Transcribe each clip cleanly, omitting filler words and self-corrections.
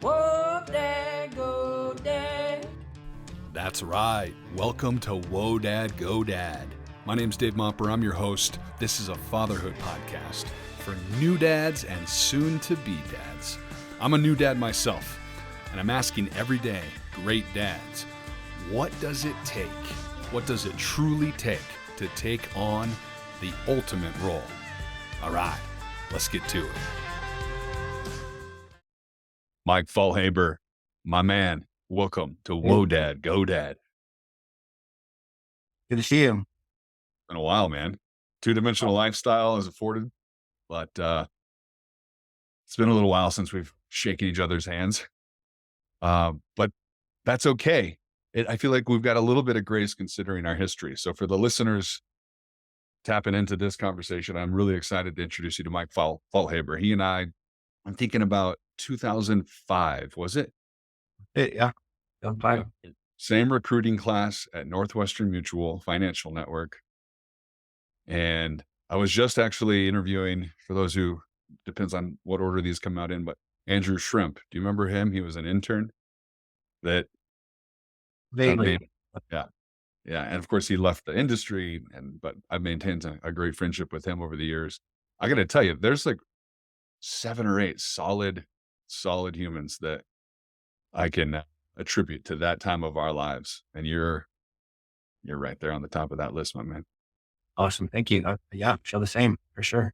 Whoa, Dad, go, Dad. That's right. Welcome to Whoa Dad, Go Dad. My name's Dave Momper. I'm your host. This is a fatherhood podcast for new dads and soon-to-be dads. I'm a new dad myself, and I'm asking every day, great dads, what does it take? What does it truly take to take on the ultimate role? All right, let's get to it. Mike Faulhaber, my man, welcome to Whoa Dad, Go Dad. Good to see you. Been a while, man. Two-dimensional lifestyle is afforded, but it's been a little while since we've shaken each other's hands. But that's okay. I feel like we've got a little bit of grace considering our history. So for the listeners tapping into this conversation, I'm really excited to introduce you to Mike Faulhaber. He and I'm thinking about 2005, was it? Yeah. Same recruiting class at Northwestern Mutual Financial Network. And I was just actually interviewing, for those who, depends on what order these come out in, but Andrew Shrimp. Do you remember him? He was an intern that Vaguely. Yeah. And of course he left the industry, but I've maintained a great friendship with him over the years. I got to tell you, there's like 7 or 8 solid humans that I can attribute to that time of our lives. And you're right there on the top of that list, my man. Awesome. Thank you. Yeah, feel the same for sure.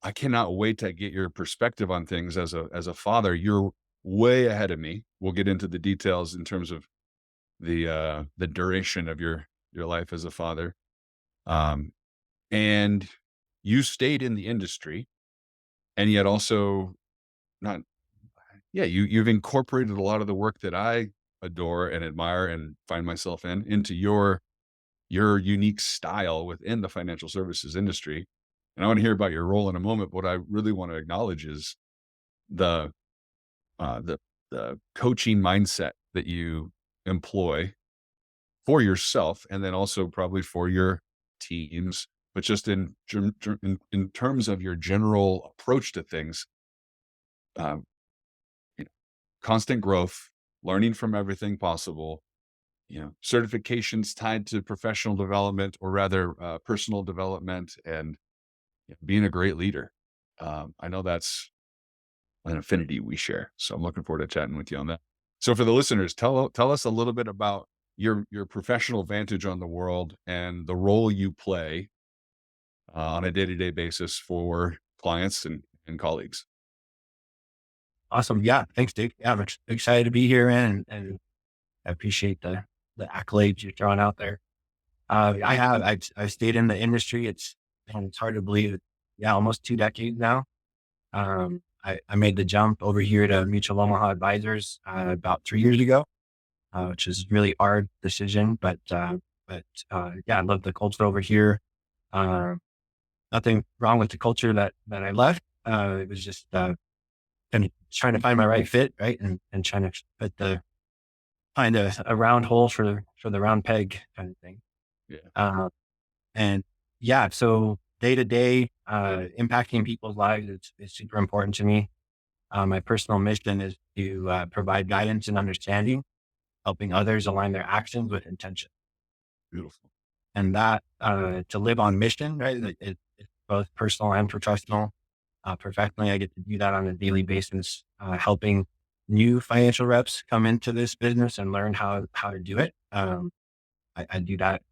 I cannot wait to get your perspective on things as a father. You're way ahead of me. We'll get into the details in terms of the duration of your life as a father. And you stayed in the industry, and yet also you've incorporated a lot of the work that I adore and admire and find myself into your unique style within the financial services industry. And I want to hear about your role in a moment. What I really want to acknowledge is the coaching mindset that you employ for yourself, and then also probably for your teams, but just in terms of your general approach to things. Constant growth, learning from everything possible, certifications tied to professional development, or rather personal development, and being a great leader. I know that's an affinity we share. So I'm looking forward to chatting with you on that. So for the listeners, tell us a little bit about your professional vantage on the world and the role you play on a day-to-day basis for clients and colleagues. Awesome. Yeah. Thanks, Dick. Yeah, I'm excited to be here, and I appreciate the accolades you're throwing out there. I've stayed in the industry. It's hard to believe. Yeah. Almost 2 decades now. I made the jump over here to Mutual Omaha Advisors about 3 years ago, which is a really hard decision, but yeah, I love the culture over here. Nothing wrong with the culture that I left. It was just kind of trying to find my right fit, right, and trying to find a round hole for the round peg kind of thing. Yeah. And yeah, so day to day, impacting people's lives is super important to me. My personal mission is to provide guidance and understanding, helping others align their actions with intention. Beautiful. And that to live on mission, right? It's both personal and professional. Professionally, I get to do that on a daily basis, helping new financial reps come into this business and learn how to do it. I do that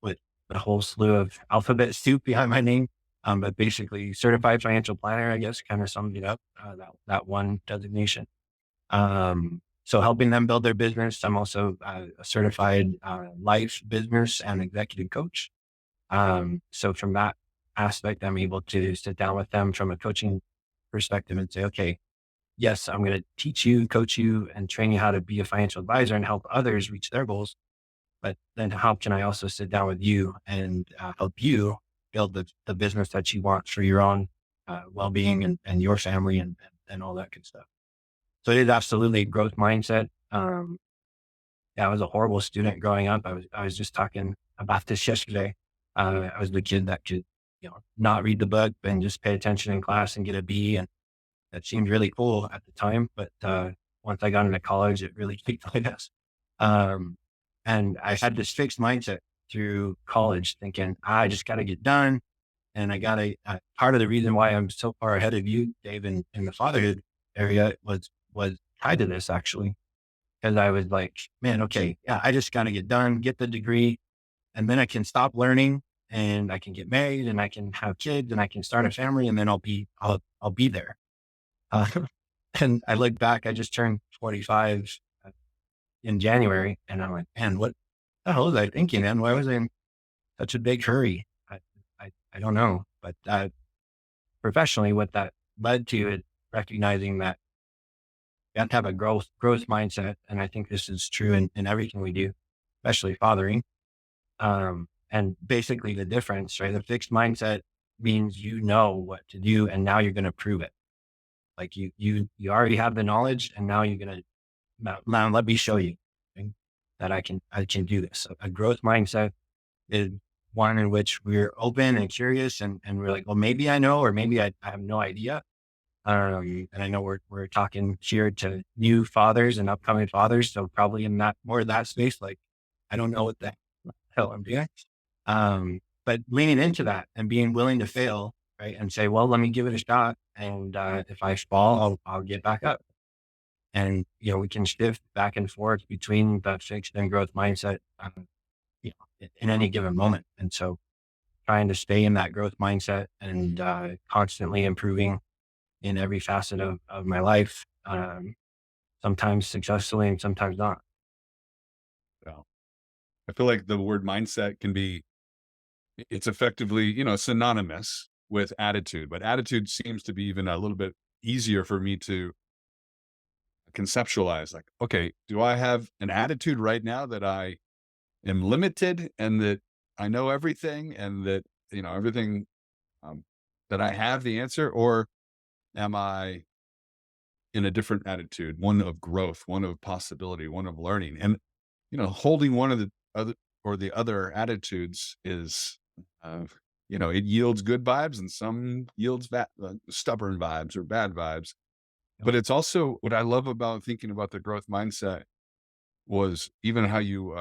with a whole slew of alphabet soup behind my name, but basically certified financial planner, I guess, kind of sums it up, that one designation. So helping them build their business. I'm also a certified life, business, and executive coach. So from that aspect, I'm able to sit down with them from a coaching perspective and say, okay, yes, I'm going to teach you, coach you, and train you how to be a financial advisor and help others reach their goals. But then how can I also sit down with you and help you build the business that you want for your own well-being and your family and all that good stuff. So it is absolutely a growth mindset. I was a horrible student growing up. I was just talking about this yesterday. I was the kid that could, not read the book and just pay attention in class and get a B. And that seemed really cool at the time. But once I got into college, it really kicked my ass. Um, and I had this fixed mindset through college thinking, I just got to get done. And I got part of the reason why I'm so far ahead of you, Dave, in the fatherhood area was tied to this actually. Cause I was like, man, okay, yeah, I just got to get done, get the degree, and then I can stop learning and I can get married and I can have kids and I can start a family and then I'll be there. Uh, and I look back, I just turned 45 in January and I'm like, man, what the hell was I thinking, man? Why was I in such a big hurry? I don't know, but professionally, what that led to is recognizing that you have to have a growth mindset. And I think this is true in everything we do, especially fathering. And basically the difference, right? The fixed mindset means you know what to do and now you're going to prove it. Like you already have the knowledge and now you're going to, now let me show you that I can do this. So a growth mindset is one in which we're open and curious and we're like, well, maybe I know, or maybe I have no idea. And I know we're talking here to new fathers and upcoming fathers. So probably in that more of that space, like, I don't know what the hell I'm doing. But leaning into that and being willing to fail, right? And say, well, let me give it a shot. And, if I fall, I'll get back up. And, we can shift back and forth between the fixed and growth mindset, in any given moment. And so trying to stay in that growth mindset and, constantly improving in every facet of my life, sometimes successfully and sometimes not. So I feel like the word mindset can be, it's effectively, synonymous with attitude, but attitude seems to be even a little bit easier for me to conceptualize. Like, okay, do I have an attitude right now that I am limited and that I know everything and that, everything, um, that I have the answer, or am I in a different attitude, one of growth, one of possibility, one of learning? And, holding one of the other or the other attitudes is, uh, it yields good vibes and some yields stubborn vibes or bad vibes. But it's also what I love about thinking about the growth mindset was even how you,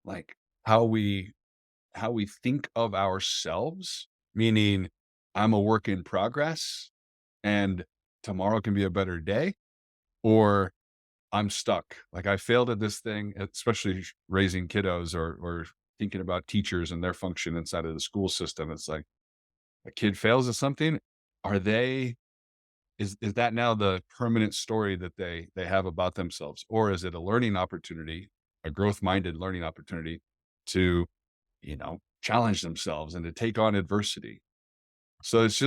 like how we think of ourselves, meaning I'm a work in progress and tomorrow can be a better day, or I'm stuck. Like I failed at this thing, especially raising kiddos or thinking about teachers and their function inside of the school system. It's like a kid fails at something. Are they, is that now the permanent story that they have about themselves? Or is it a learning opportunity, a growth-minded learning opportunity to, challenge themselves and to take on adversity? So it's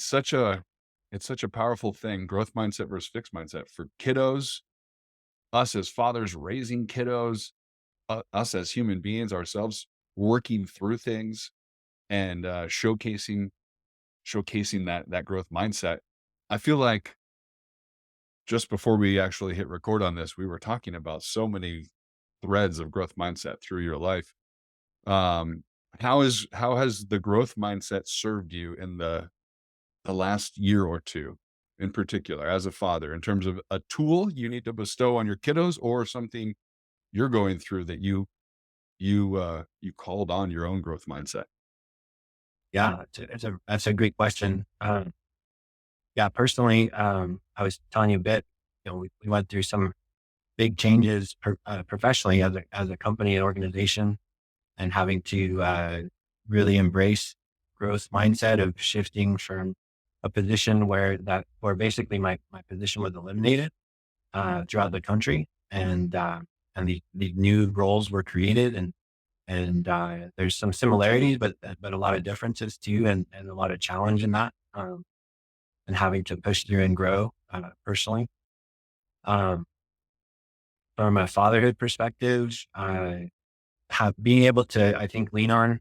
such a powerful thing, growth mindset versus fixed mindset for kiddos, us as fathers raising kiddos, us as human beings ourselves working through things and showcasing that growth mindset. I feel like just before we actually hit record on this, we were talking about so many threads of growth mindset through your life. Um, how has the growth mindset served you in the last year or two, in particular, as a father, in terms of a tool you need to bestow on your kiddos, or something you're going through that you called on your own growth mindset? Yeah, that's a great question. Yeah, personally, I was telling you a bit, we went through some big changes professionally as a company and organization, and having to really embrace growth mindset of shifting from a position where basically my position was eliminated throughout the country, and these new roles were created, and there's some similarities, but a lot of differences too, and a lot of challenge in that, and having to push through and grow personally. Um, from a fatherhood perspective, being able to, I think, lean on.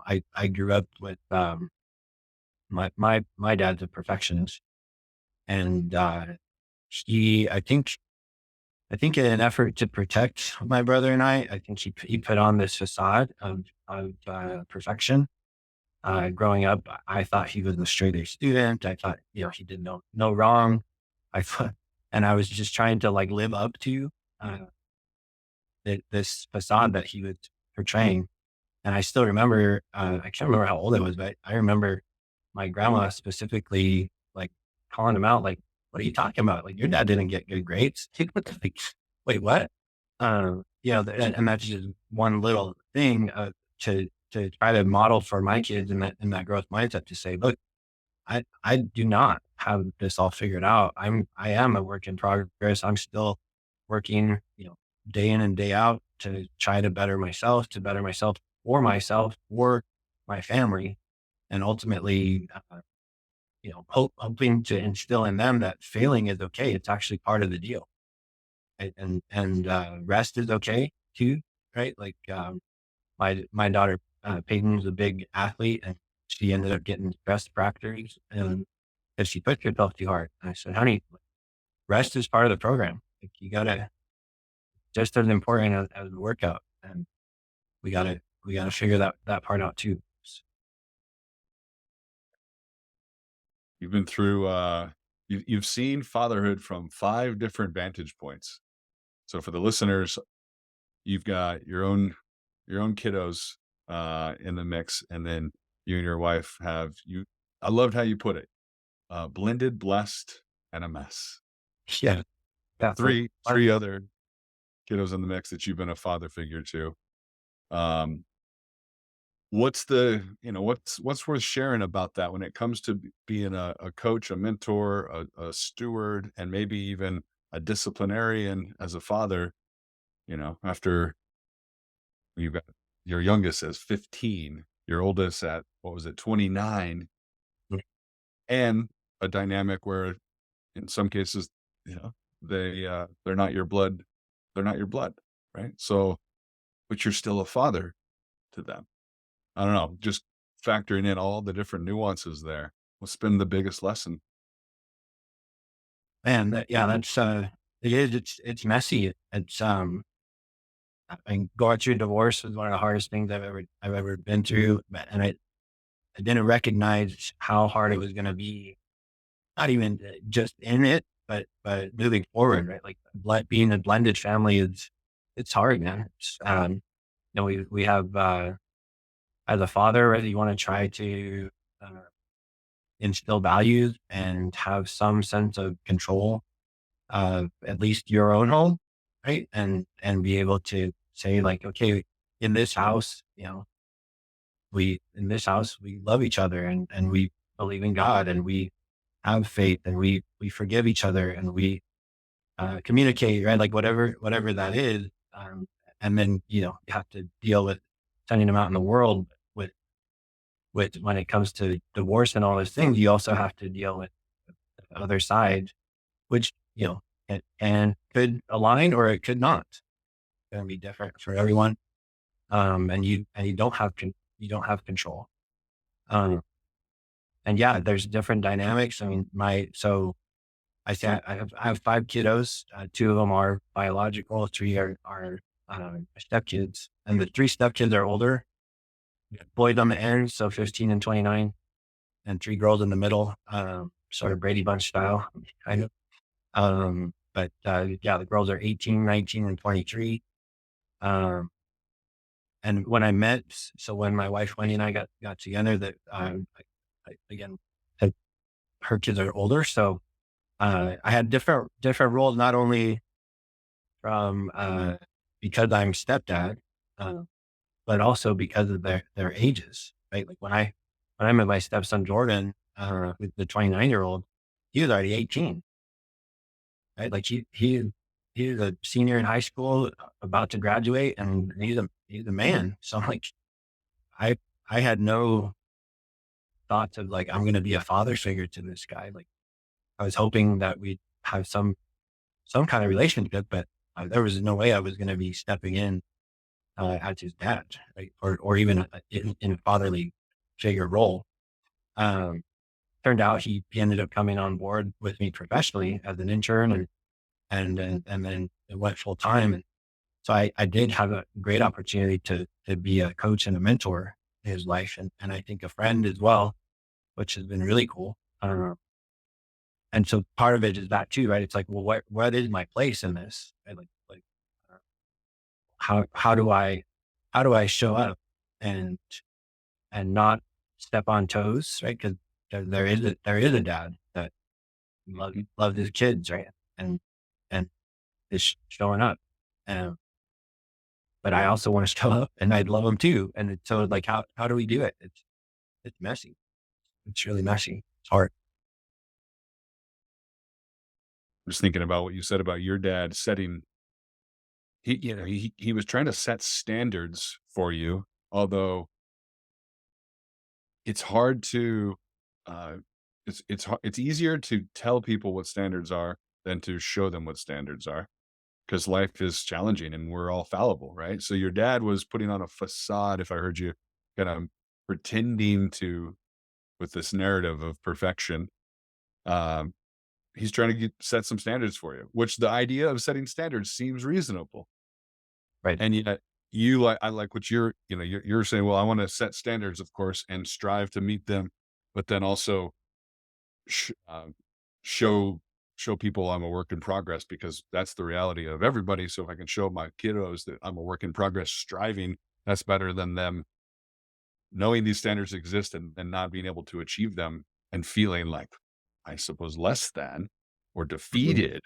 I grew up with my dad's a perfectionist, and he, I think in an effort to protect my brother and I think he put on this facade of perfection, Growing up, I thought he was a straight A student. I thought, he did no wrong. I thought, and I was just trying to like live up to uh, this facade that he was portraying. And I still remember, I can't remember how old I was, but I remember my grandma specifically like calling him out, like, "What are you talking about? Like, your dad didn't get good grades." Like, wait, what? And that's just one little thing to try to model for my kids in that growth mindset to say, look, I do not have this all figured out. I am a work in progress. I'm still working, day in and day out to try to better myself, for my family, and ultimately, hoping to instill in them that failing is okay. It's actually part of the deal, right? And rest is okay too, right? Like my daughter Peyton's a big athlete, and she ended up getting stress fractures, and because she pushed herself too hard. And I said, "Honey, rest is part of the program. Like, you gotta just as important as the workout, and we gotta figure that part out too." You've been through, you've seen fatherhood from 5 different vantage points. So for the listeners, you've got your own kiddos, in the mix, and then you and your wife have you I loved how you put it, blended, blessed, and a mess. Yeah, yeah. Three other kiddos in the mix that you've been a father figure to. Um, what's worth sharing about that when it comes to being a coach, a mentor, a steward, and maybe even a disciplinarian as a father, after you've got your youngest as 15, your oldest at, what was it, 29, and a dynamic where in some cases, they're not your blood, right? So, but you're still a father to them. I don't know, just factoring in all the different nuances there. What's been the biggest lesson? Man, that's it is. It's messy. I mean, going through divorce was one of the hardest things I've ever been through, and I didn't recognize how hard it was going to be. Not even just in it, but moving forward, right? Like being a blended family it's hard, man. We have as a father, right? You want to try to uh, instill values and have some sense of control of at least your own home, right? And be able to say like, okay, in this house, we love each other, and we believe in God, and we have faith, and we forgive each other, and we communicate, right? Like whatever that is. And then, you have to deal with sending them out in the world with, when it comes to divorce and all those things, you also have to deal with the other side, which, and could align or it could not. It's going to be different for everyone. And you don't have control. Um, and yeah, there's different dynamics. I mean, so I say I have 5 kiddos. 2 of them are biological. 3 are stepkids, and the 3 stepkids are older. Boys on the end, so 15 and 29, and 3 girls in the middle. Sort of Brady Bunch style, kind of. But yeah, the girls are 18, 19, and 23. Um, and when I met, so when my wife Wendy and I got together, that again, uh, her kids are older, so I had different roles, not only from because I'm stepdad, uh, but also because of their ages, right? Like when I met my stepson Jordan, with the 29-year-old, he was already 18, right? Like he's a senior in high school, about to graduate, and he's a man. So I'm like, I I had no thoughts of like I'm going to be a father figure to this guy. Like I was hoping that we'd have some kind of relationship, but there was no way I was going to be stepping in as his dad, right? Or even in a fatherly figure role. Um, Turned out he ended up coming on board with me professionally as an intern, and then it went full time. And so I did have a great opportunity to be a coach and a mentor. his life, and I think a friend as well, which has been really cool. And so part of it is that too, right? It's like, well, what is my place in this? Right? Uh, how do I show up and not step on toes, right? Because there is a dad that Mhm. loves his kids, right? And and is showing up, and but I also want to show up, and I love them too. And so, like, how do we do it? It's messy. It's really messy. It's hard. Just thinking about what you said about your dad setting he was trying to set standards for you, although it's hard to, uh, it's easier to tell people what standards are than to show them what standards are, because life is challenging and we're all fallible, right? So your dad was putting on a facade, if I heard you, kinda pretending to with this narrative of perfection. Um, he's trying to set some standards for you, which the idea of setting standards seems reasonable. Right. And yet you like I like what you're saying, well, I want to set standards, of course, and strive to meet them, but then also sh- um, show people I'm a work in progress because that's the reality of everybody. So if I can show my kiddos that I'm a work in progress, striving, that's better than them knowing these standards exist and not being able to achieve them and feeling like, I suppose, less than or Mhm. defeated. Right.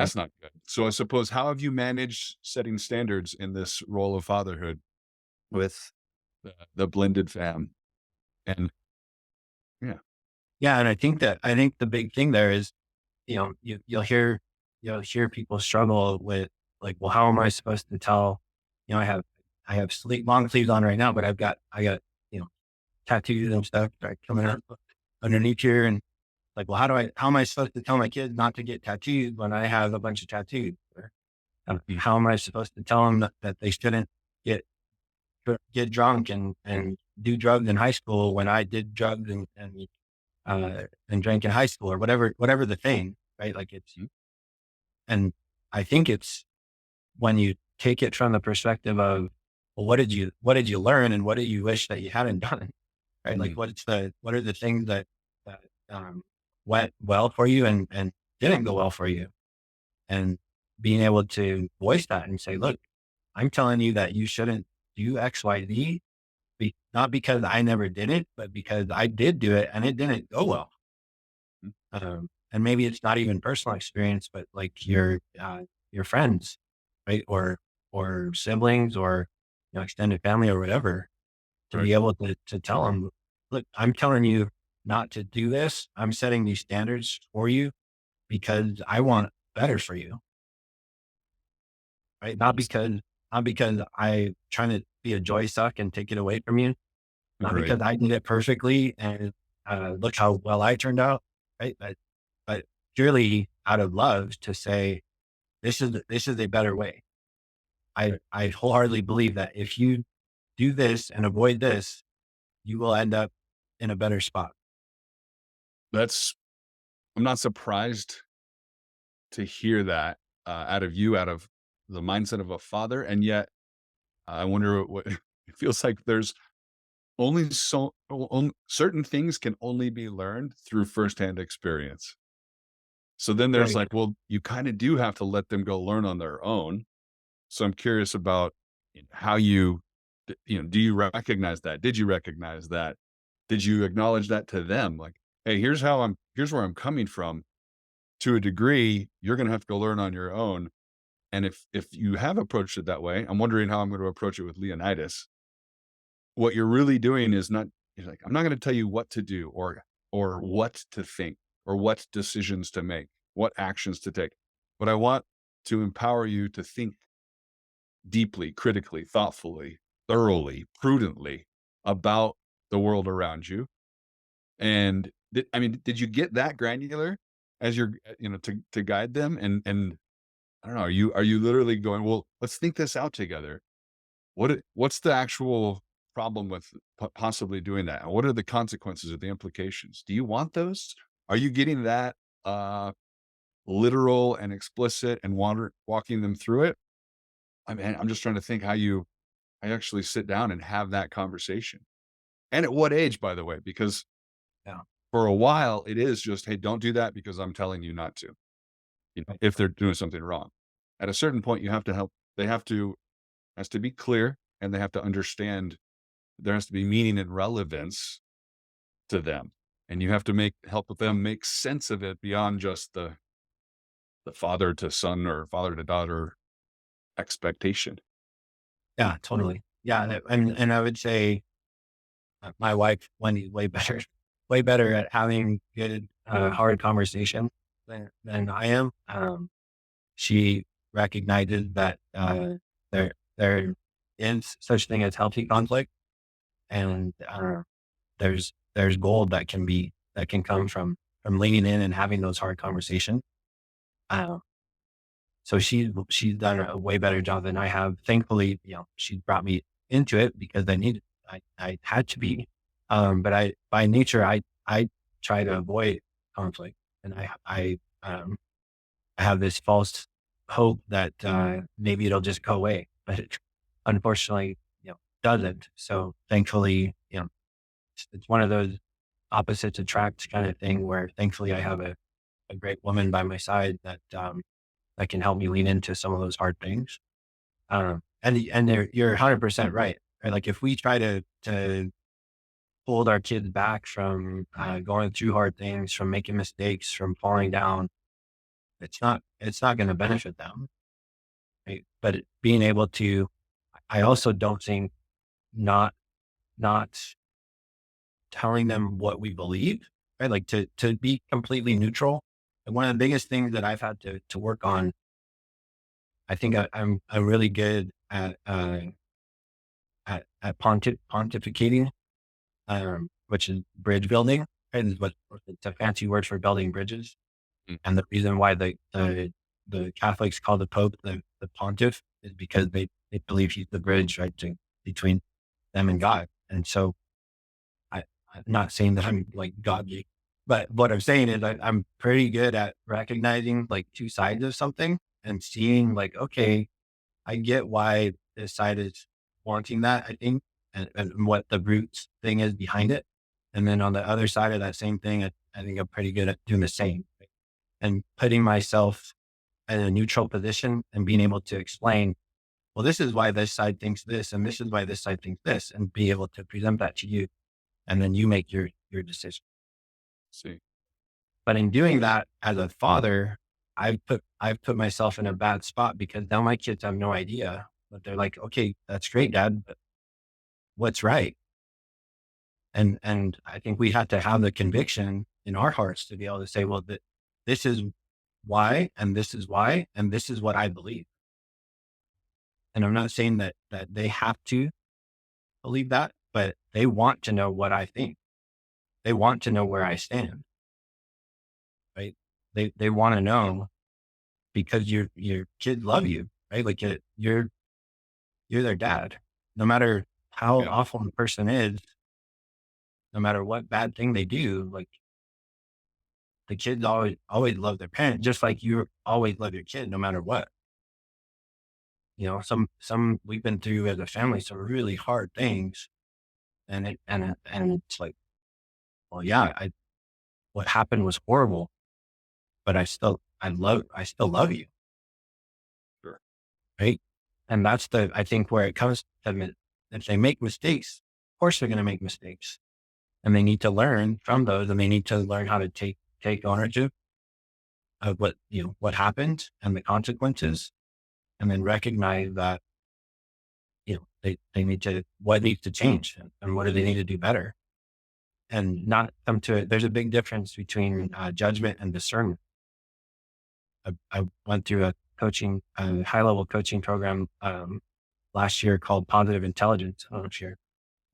That's not good. So I suppose, how have you managed setting standards in this role of fatherhood with the blended fam? And yeah. Yeah, and I think the big thing there is, you'll hear people struggle with, like, well, how am I supposed to tell? I have long sleeves on right now, but I got you know tattoos and stuff that are coming up underneath here, and like, well, how am I supposed to tell my kids not to get tattoos when I have a bunch of tattoos? Or, Mm. how am I supposed to tell them that they shouldn't get get drunk and do drugs in high school when I did drugs and drank in high school, or whatever the thing, right? Like, Mhm. and I think it's when you take it from the perspective of, well, what did you learn, and what do you wish that you hadn't done, right? Like, Mm. what are the things that went well for you and didn't go well for you, and being able to voice that and say, look, I'm telling you that you shouldn't do X, Y, Z, not because I never did it, but because I did do it and it didn't go well. Mm. And maybe it's not even personal experience, but like your friends, right? Or siblings, or extended family, or whatever, to Right. be able to tell them, look, I'm telling you not to do this. I'm setting these standards for you because I want better for you, right? Not Yes. because I trying to be a joy suck and take it away from you. Not Right. because I did it perfectly and look how well I turned out, right? But purely out of love, to say, this is a better way. I Right. I wholeheartedly believe that if you do this and avoid this, you will end up in a better spot. That's I'm not surprised to hear that out of you, out of the mindset of a father, and yet I wonder what it feels like. There's only certain things can only be learned through firsthand experience. So then there's Right. like, well, you kind of do have to let them go learn on their own. So I'm curious about how do you recognize that? Did you recognize that? Did you acknowledge that to them? Like, hey, here's where I'm coming from. To a degree, you're going to have to go learn on your own. And if you have approached it that way, I'm wondering how I'm going to approach it with Leonidas. What you're really doing is not, you're like, I'm not going to tell you what to do or what to think or what decisions to make, what actions to take. But I want to empower you to think deeply, critically, thoughtfully, thoroughly, prudently about the world around you. And did you get that granular as you're, to guide them? And I don't know, are you literally going, well, let's think this out together. What's the actual problem with possibly doing that? And what are the consequences or the implications? Do you want those? Are you getting that literal and explicit and walking them through it? I'm just trying to think how you I actually sit down and have that conversation. And at what age, by the way, because Yeah. for a while it is just, hey, don't do that because I'm telling you not to, Right. if they're doing something wrong. At a certain point, you have to help, they have to, has to be clear, and they have to understand there has to be meaning and relevance to them. And you have to help with them make sense of it beyond just the father to son or father to daughter expectation. Yeah, totally. Yeah. And I would say my wife, Wendy, way better at having good, hard conversation than I am. She recognizes that, there is such thing as healthy conflict, and, there's gold that can come from leaning in and having those hard conversations. Uh, so she's done a way better job than I have. Thankfully, she brought me into it because I had to be. But by nature, I try to avoid conflict, and I have this false hope that, maybe it'll just go away, but it unfortunately, doesn't. So thankfully, it's one of those opposites attract kind of thing where thankfully I have a great woman by my side that can help me lean into some of those hard things. And you're 100% right. Right? Like if we try to hold our kids back from, going through hard things, from making mistakes, from falling down, it's not going to benefit them. Right? But being able to, I also don't think not not telling them what we believe, right? Like to be completely neutral. And one of the biggest things that I've had to work on, I think I'm really good at pontificating, which is bridge building, right? Is what it's a fancy word for building bridges. Mm. And the reason why the Catholics call the Pope the pontiff is because they believe he's the bridge, right, between them and God. And so I'm not saying that I'm like godly, but what I'm saying is I'm pretty good at recognizing like two sides of something and seeing like, okay, I get why this side is wanting that, I think, and what the roots thing is behind it. And then on the other side of that same thing, I think I'm pretty good at doing the same and putting myself in a neutral position and being able to explain, well, this is why this side thinks this, and this is why this side thinks this, and be able to present that to you. And then you make your decision. See. But in doing that as a father, I've put myself in a bad spot because now my kids have no idea, but they're like, okay, that's great, dad, but what's right? And I think we have to have the conviction in our hearts to be able to say, well, this is why, and this is why, and this is what I believe. And I'm not saying that they have to believe that, but they want to know what I think. They want to know where I stand, right? They want to know because your kids love you, right? Like you're their dad. No matter how Yeah. awful the person is, no matter what bad thing they do, like the kids always love their parent, just like you always love your kid, no matter what. Some we've been through as a family some really hard things, and it's like, well, yeah, I what happened was horrible, but I still love you, Sure. right? And that's I think where it comes to if they make mistakes, of course they're going to make mistakes, and they need to learn from those, and they need to learn how to take ownership of what happened and the consequences, and then recognize that they need to what needs to change and what do they need to do better, and not come to it. There's a big difference between, judgment and discernment. I went through a high level coaching program, last year called Positive Intelligence. I don't know if you're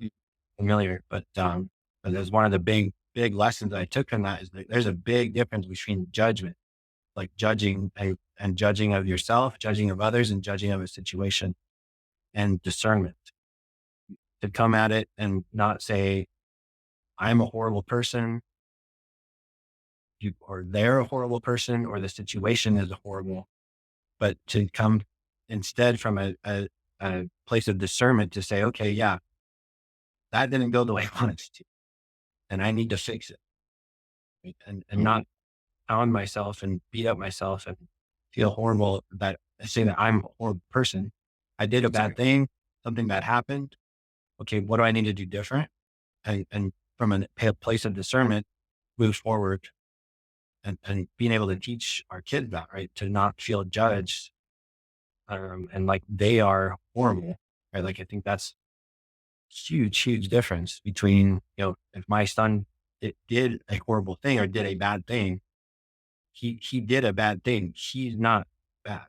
Mm. familiar, but there's one of the big lessons I took from that is that there's a big difference between judgment, like judging and judging of yourself, judging of others, and judging of a situation, and discernment to come at it and not say, I'm a horrible person, or they're a horrible person, or the situation is horrible, but to come instead from a place of discernment to say, okay, yeah, that didn't go the way I wanted it to, and I need to fix it, right? And not pound myself and beat up myself and feel horrible that I say that I'm a horrible person. I did a bad thing, something bad happened. Okay, what do I need to do different? And from a place of discernment, move forward and being able to teach our kids that, right? To not feel judged, and like they are horrible, right? Like I think that's huge, huge difference between, if my son did a horrible thing or did a bad thing, he did a bad thing. He's not bad,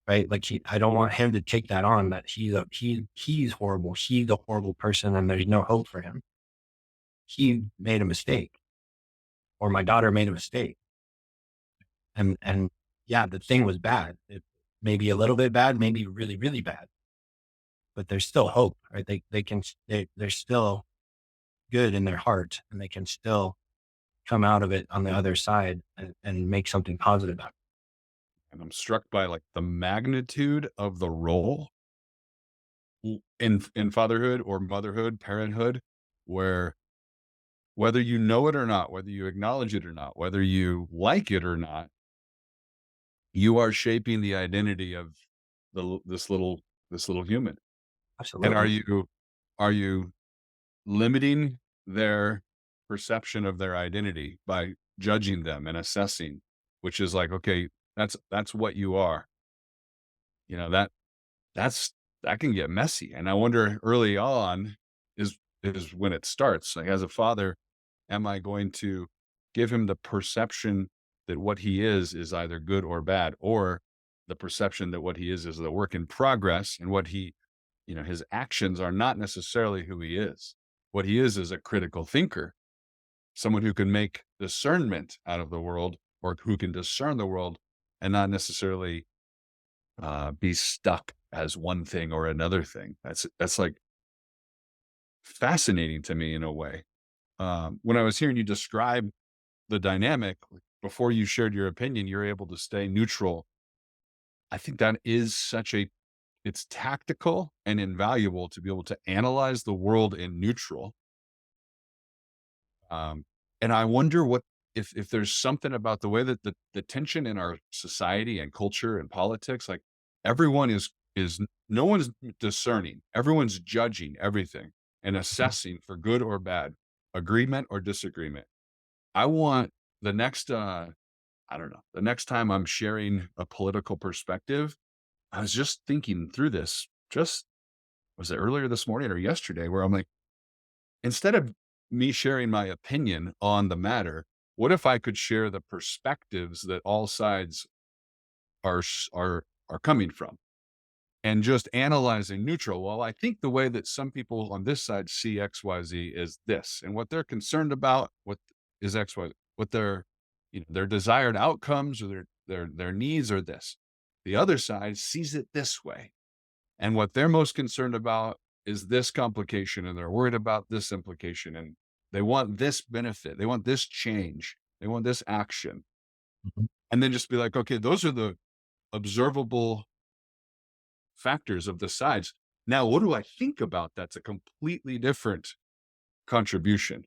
right? Like I don't want him to take that on that he's horrible. He's a horrible person and there's no hope for him. He made a mistake, or my daughter made a mistake. And yeah, the thing was bad. It may be a little bit bad, maybe really, really bad, but there's still hope, right? They're still good in their heart and they can still come out of it on the other side and make something positive out of And I'm struck by like the magnitude of the role in fatherhood or motherhood, parenthood, where whether you know it or not, whether you acknowledge it or not, whether you like it or not, you are shaping the identity of this little human. And Absolutely. are you limiting their perception of their identity by judging them and assessing, which is like, okay, that's what you are. You know, that's that can get messy. And I wonder early on is when it starts. Like as a father, am I going to give him the perception that what he is either good or bad, or the perception that what he is a work in progress, and what his actions are not necessarily who he is. What he is a critical thinker, someone who can make discernment out of the world, or who can discern the world and not necessarily be stuck as one thing or another thing. That's like fascinating to me in a way. When I was hearing you describe the dynamic before you shared your opinion, you're able to stay neutral. I think that is it's tactical and invaluable to be able to analyze the world in neutral. Um, and I wonder what if there's something about the way that the tension in our society and culture and politics, like everyone is no one's discerning, everyone's judging everything and Mhm. assessing for good or bad, agreement or disagreement. I want the next I don't know, the next time I'm sharing a political perspective, I was just thinking through this, just was it earlier this morning or yesterday, where I'm like, instead of me sharing my opinion on the matter, what if I could share the perspectives that all sides are coming from, and just analyzing neutral? Well, I think the way that some people on this side see XYZ is this, and what they're concerned about, what is XY, what their desired outcomes or their needs are this. The other side sees it this way, and what they're most concerned about is this complication, and they're worried about this implication, and they want this benefit, they want this change, they want this action. Mhm. And then just be like, okay, those are the observable factors of the sides. Now, what do I think about that's a completely different contribution?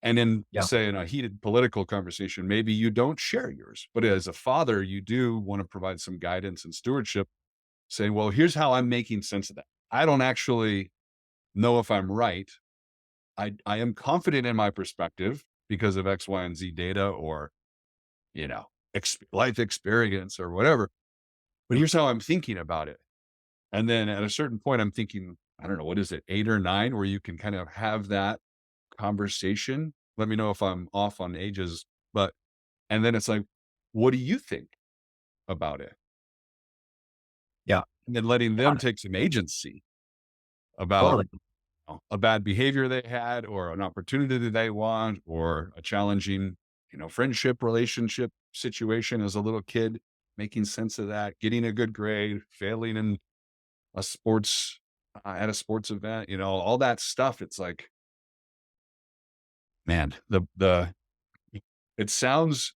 And in, Yeah. say, in a heated political conversation, maybe you don't share yours, but as a father, you do want to provide some guidance and stewardship, saying, well, here's how I'm making sense of that. I don't actually know if I'm right. I am confident in my perspective because of X, Y, and Z data, or, life experience or whatever. But Yeah. here's how I'm thinking about it. And then at a certain point, I'm thinking, I don't know, what is it, 8 or 9, where you can kind of have that conversation. Let me know if I'm off on ages, but, and then it's like, what do you think about it? Yeah. And then letting Yeah. them take some agency about Totally. a bad behavior they had, or an opportunity that they want, or a challenging, friendship, relationship situation as a little kid, making sense of that, getting a good grade, failing in a sports, at a sports event, all that stuff. It's like, man, it sounds,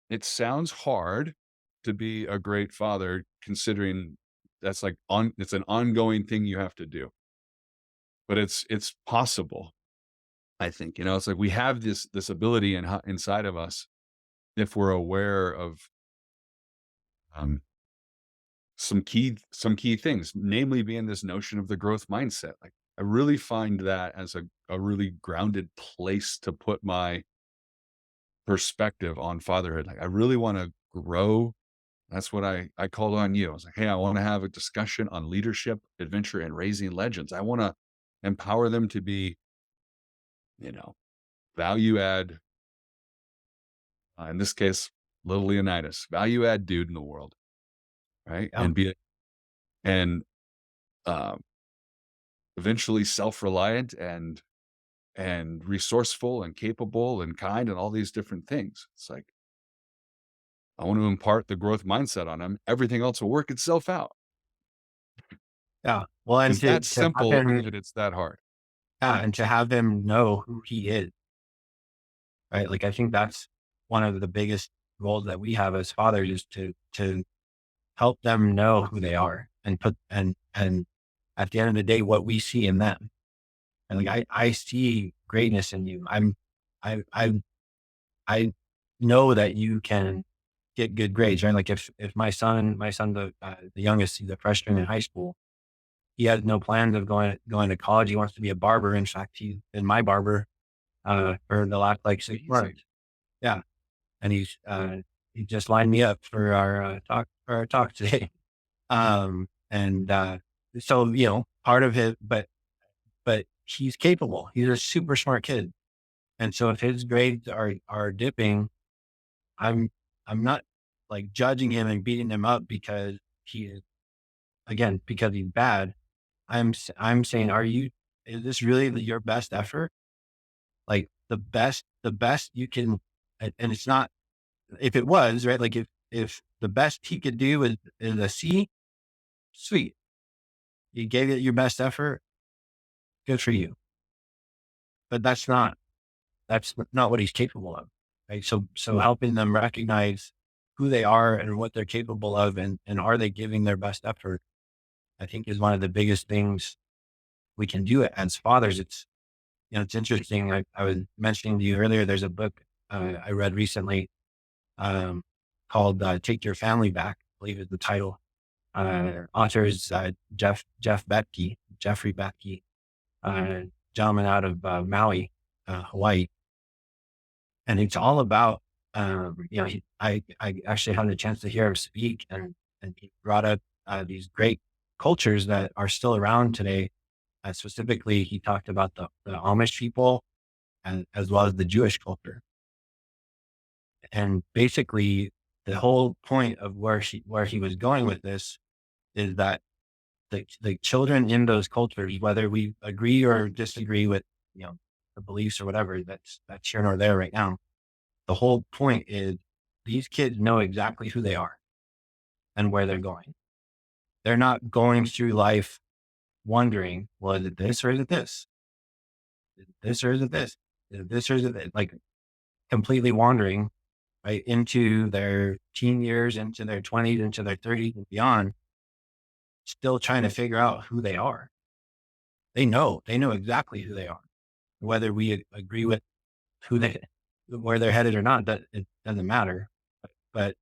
it sounds hard to be a great father, considering that's like it's an ongoing thing you have to do. but it's possible. I think, it's like we have this ability inside of us if we're aware of um, some key things, namely being this notion of the growth mindset. Like I really find that as a really grounded place to put my perspective on fatherhood. Like I really want to grow. That's what I called on you. I was like, hey, I want to have a discussion on leadership, adventure, and raising legends. I want to empower them to be, you know, value add, in this case, little Leonidas, value add dude in the world, right? Yeah. And and um, eventually self-reliant and resourceful and capable and kind and all these different things. It's like I want to impart the growth mindset on him. Everything else will work itself out. Yeah. Well, and It's that to have simple, him, yet it's that hard. yeah, and to have him know who he is, right? Like, I think that's one of the biggest roles that we have as fathers is to help them know who they are and and at the end of the day, what we see in them. And like, I see greatness in you. I, I know that you can get good grades, right? Like if my son, the youngest, he's a freshman in high school. He has no plans of going to college. He wants to be a barber. In fact, he's been my barber, for the last like 6 months. Yeah. And he just lined me up for our talk today. And, so, part of it, but he's capable. He's a super smart kid. And so if his grades are dipping, I'm, I'm not like judging him and beating him up because he is, again, because he's bad. I'm saying, is this really your best effort? Like the best you can, and it's not, if it was, right? Like if the best he could do is a C, sweet. You gave it your best effort. Good for you. But that's not what he's capable of. Right. So helping them recognize who they are and what they're capable of and are they giving their best effort, I think is one of the biggest things we can do as fathers. It's interesting. I was mentioning to you earlier, there's a book I read recently um, called Take Your Family Back, I believe is the title. Author is Jeffrey Betke, uh, gentleman out of Maui, Hawaii. And it's all about, I actually had the chance to hear him speak and he brought up these great cultures that are still around today. Specifically, he talked about the Amish people and as well as the Jewish culture. And basically, the whole point of where he was going with this is that the children in those cultures, whether we agree or disagree with the beliefs or whatever, that's here nor there right now. The whole point is these kids know exactly who they are and where they're going. They're not going through life wondering, well, is it this or is it this? Is it this or is it this? Is it this or is it this? Like completely wandering right into their teen years, into their 20s, into their 30s and beyond, still trying to figure out who they are. They know exactly who they are. Whether we agree with where they're headed or not, that it doesn't matter. But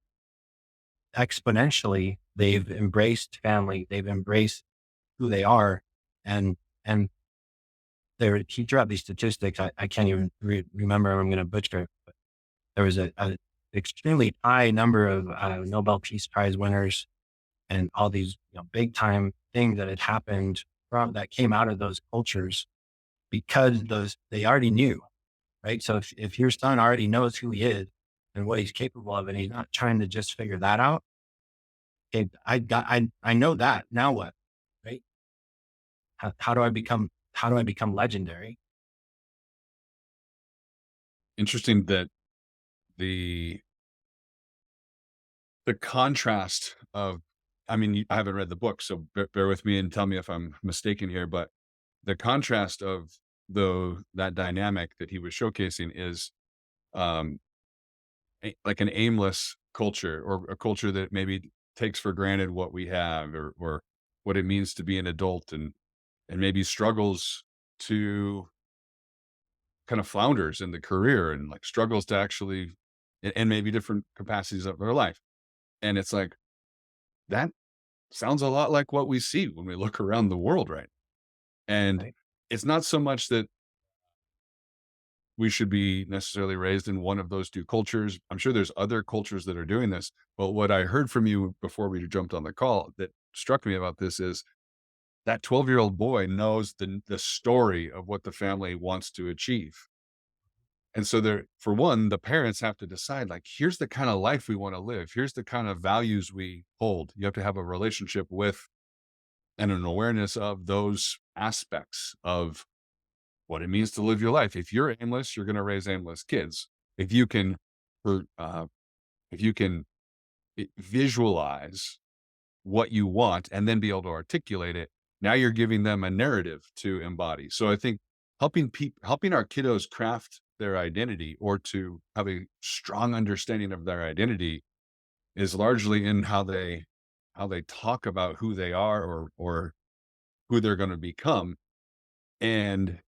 exponentially, they've embraced family. They've embraced who they are. And he threw out these statistics. I can't even remember. I'm going to butcher it. But there was a extremely high number of Nobel Peace Prize winners and all these big time things that had happened that came out of those cultures because they already knew, right? So if your son already knows who he is and what he's capable of, and he's not trying to just figure that out, okay, I know that. Now what, right? How do I become legendary? Interesting that the the contrast of, I mean, I haven't read the book, so bear with me and tell me if I'm mistaken here, but the contrast of that dynamic that he was showcasing is um, like an aimless culture or a culture that maybe takes for granted what we have or what it means to be an adult and maybe struggles to kind of flounders in the career and like struggles to actually, and maybe different capacities of their life. And it's like, that sounds a lot like what we see when we look around the world, right? And Right. it's not so much that we should be necessarily raised in one of those two cultures. I'm sure there's other cultures that are doing this, but what I heard from you before we jumped on the call that struck me about this is that 12-year-old boy knows the story of what the family wants to achieve. And so there, for one, the parents have to decide, like, here's the kind of life we want to live. Here's the kind of values we hold. You have to have a relationship with and an awareness of those aspects of what it means to live your life. If you're aimless, you're going to raise aimless kids. If you can, per- uh, if you can visualize what you want and then be able to articulate it, now you're giving them a narrative to embody. So I think helping our kiddos craft their identity or to have a strong understanding of their identity is largely in how they talk about who they are or who they're going to become. And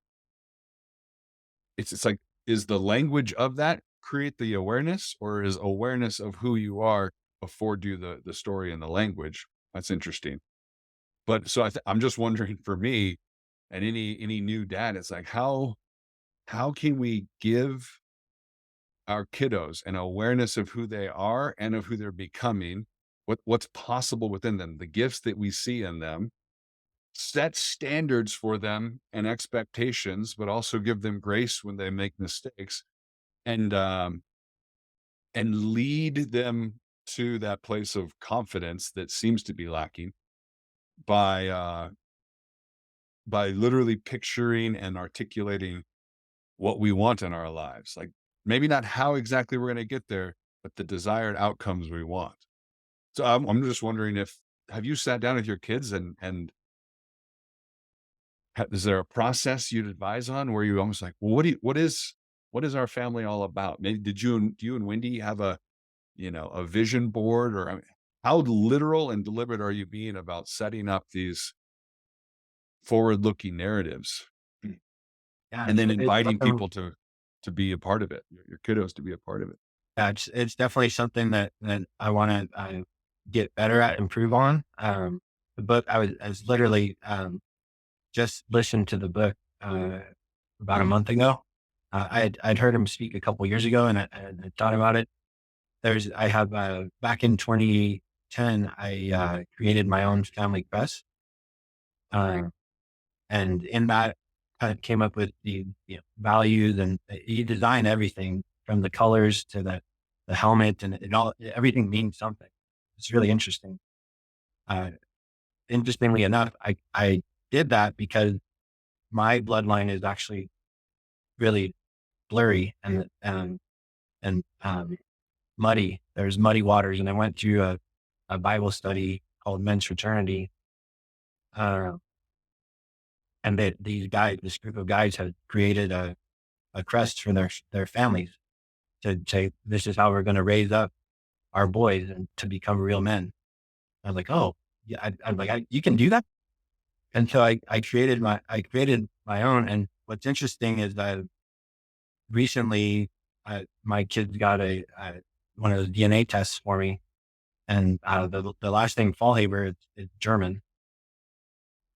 it's like, is the language of that create the awareness, or is awareness of who you are afford you the story and the language? That's interesting. But so I'm just wondering for me and any new dad, it's like, how can we give our kiddos an awareness of who they are and of who they're becoming, what's possible within them, the gifts that we see in them, set standards for them and expectations, but also give them grace when they make mistakes, and lead them to that place of confidence that seems to be lacking by literally picturing and articulating what we want in our lives. Like, maybe not how exactly we're going to get there, but the desired outcomes we want. So I'm just wondering, if have you sat down with your kids and is there a process you'd advise on where you almost like, well, what is our family all about? Maybe do you and Wendy have a vision board, or I mean, how literal and deliberate are you being about setting up these forward-looking narratives Yeah, and then it's inviting something. people to be a part of it, your kiddos to be a part of it? Yeah, it's definitely something that I want to get better at, improve on. The book I was literally just listened to the book about a month ago. I'd heard him speak a couple years ago, and I thought about it. I have back in 2010, I created my own family crest, uh, and in that kind of came up with the values, and you design everything from the colors to the helmet, and everything means something. It's really interesting. Uh, Interestingly enough, I did that because my bloodline is actually really blurry and muddy. There's muddy waters, and I went through a Bible study called Men's Fraternity, uh, and this group of guys had created a crest for their families to say, this is how we're going to raise up our boys and to become real men. I was like, oh, yeah, I'm like, you can do that. And so I created my own. And what's interesting is that recently, my kids got one of those DNA tests for me, and the last name Faulhaber is German.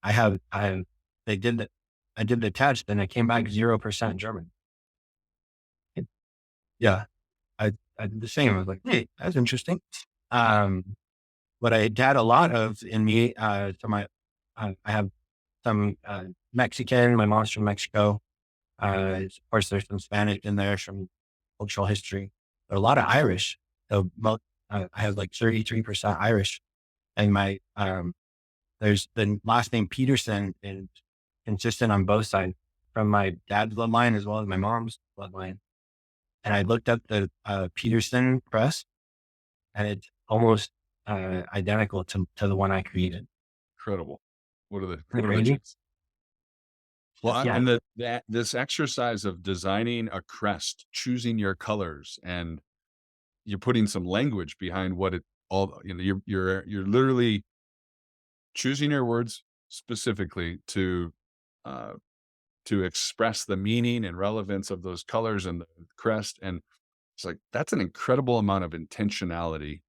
I have they did the I did the test, and it came back 0% German. It- yeah, I did the same. I was like, hey, that's interesting. Um, what I had a lot of in me, I have some Mexican. My mom's from Mexico. Of course, there's some Spanish in there from cultural history. There are a lot of Irish. So I have like 33% Irish, and there's the last name Peterson is consistent on both sides from my dad's bloodline as well as my mom's bloodline. And I looked up the Peterson crest, and it's almost identical to the one I created. Incredible. What are the Isn't it what are the crazy? chances? Well, Yeah. and that this exercise of designing a crest, choosing your colors, and you're putting some language behind what it all, you're literally choosing your words specifically uh to express the meaning and relevance of those colors and the crest. And it's like, that's an incredible amount of intentionality,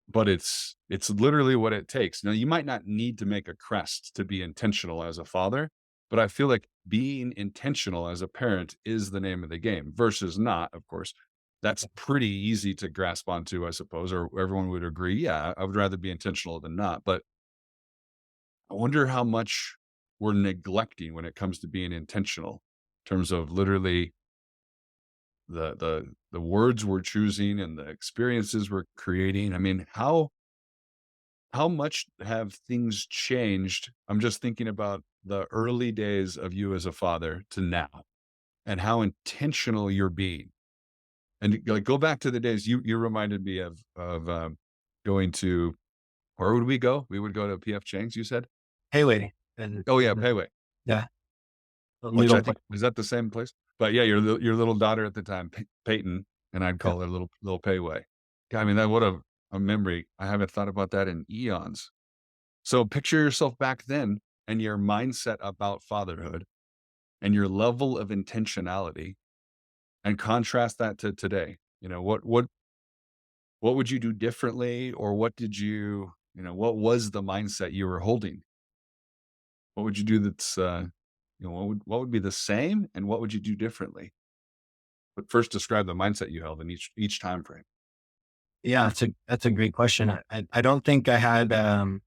but it's literally what it takes. Now, you might not need to make a crest to be intentional as a father, but I feel like being intentional as a parent is the name of the game versus not, of course. That's pretty easy to grasp onto, I suppose, or everyone would agree. Yeah, I would rather be intentional than not. But I wonder how much we're neglecting when it comes to being intentional in terms of literally the words we're choosing and the experiences we're creating. I mean, how much have things changed? I'm just thinking about the early days of you as a father to now and how intentional you're being. And like go back to the days you reminded me of going to, where would we go? We would go to PF Chang's, you said? Haley and, Oh yeah, and Payway. yeah, the Which I little, think is that the same place? But yeah, your little daughter at the time, Peyton, and I'd yeah, call her little Payway. Yeah, I mean, that what a memory. I haven't thought about that in eons. So picture yourself back then and your mindset about fatherhood and your level of intentionality, and contrast that to today. What would you do differently, or what did what was the mindset you were holding? What would you do that's what would be the same, and what would you do differently? But first describe the mindset you held in each time frame. yeah, that's a great question. I don't think I had a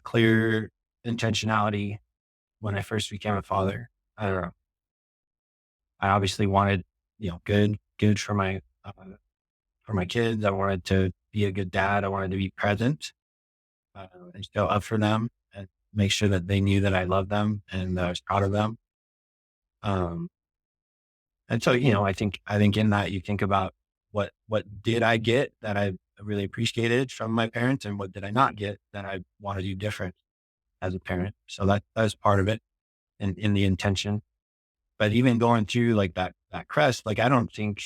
clear intentionality when I first became a father. I don't know. I obviously wanted, good for my kids. I wanted to be a good dad. I wanted to be present and show up for them and make sure that they knew that I loved them and that I was proud of them. Um, and so, I think in that you think about what did I get that I really appreciated from my parents, and what did I not get that I want to do different as a parent. So that's part of it, in the intention. But even going through like that crest, like I don't think,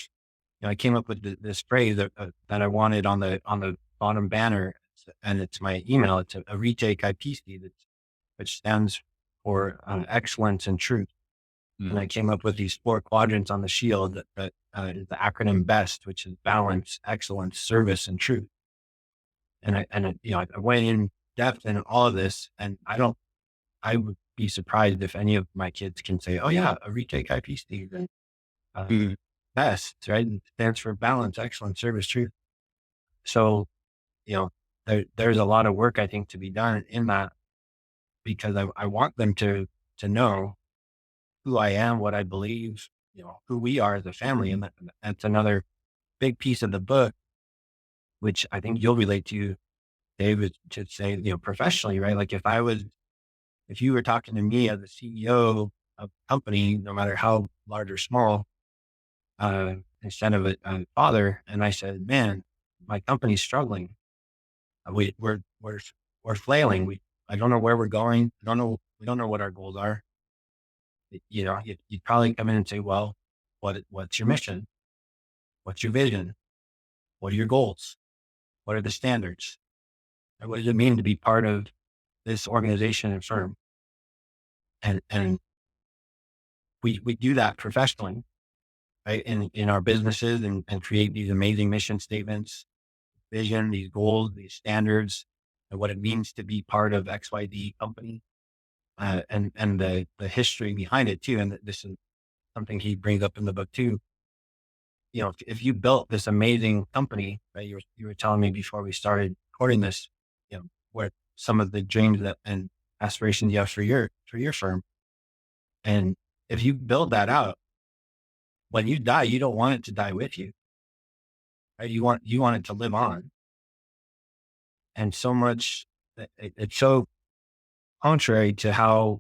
I came up with this phrase that I wanted on the bottom banner, and it's my email. It's a retake IPC, which stands for excellence and truth. And Mm, I came up with these 4 quadrants on the shield that is the acronym BEST, which is balance, excellence, service, and truth. I went in depth in all of this, and I would be surprised if any of my kids can say, "Oh yeah, a retake IPC." Then uh, mhm, BEST, right? It stands for balance, excellence, service, truth. So, you know, there's a lot of work I think to be done in that, because I want them to know who I am, what I believe, who we are as a family. And that's another big piece of the book, which I think you'll relate to, David, to say, professionally, right? Like if you were talking to me as the CEO of a company, no matter how large or small, instead of a father, and I said, man, my company's struggling. We're flailing. I don't know where we're going. We don't know what our goals are. You'd probably come in and say, well, what's your mission? What's your vision? What are your goals? What are the standards? And what does it mean to be part of this organization and firm? And we do that professionally, right? In our businesses, and create these amazing mission statements, vision, these goals, these standards, and what it means to be part of XYZ company, and the history behind it too. And this is something he brings up in the book too. If you built this amazing company, right? You were telling me before we started recording this, where some of the dreams and aspirations you have for your firm. And if you build that out, when you die, you don't want it to die with you, right? You want it to live on. And so much, it's so contrary to how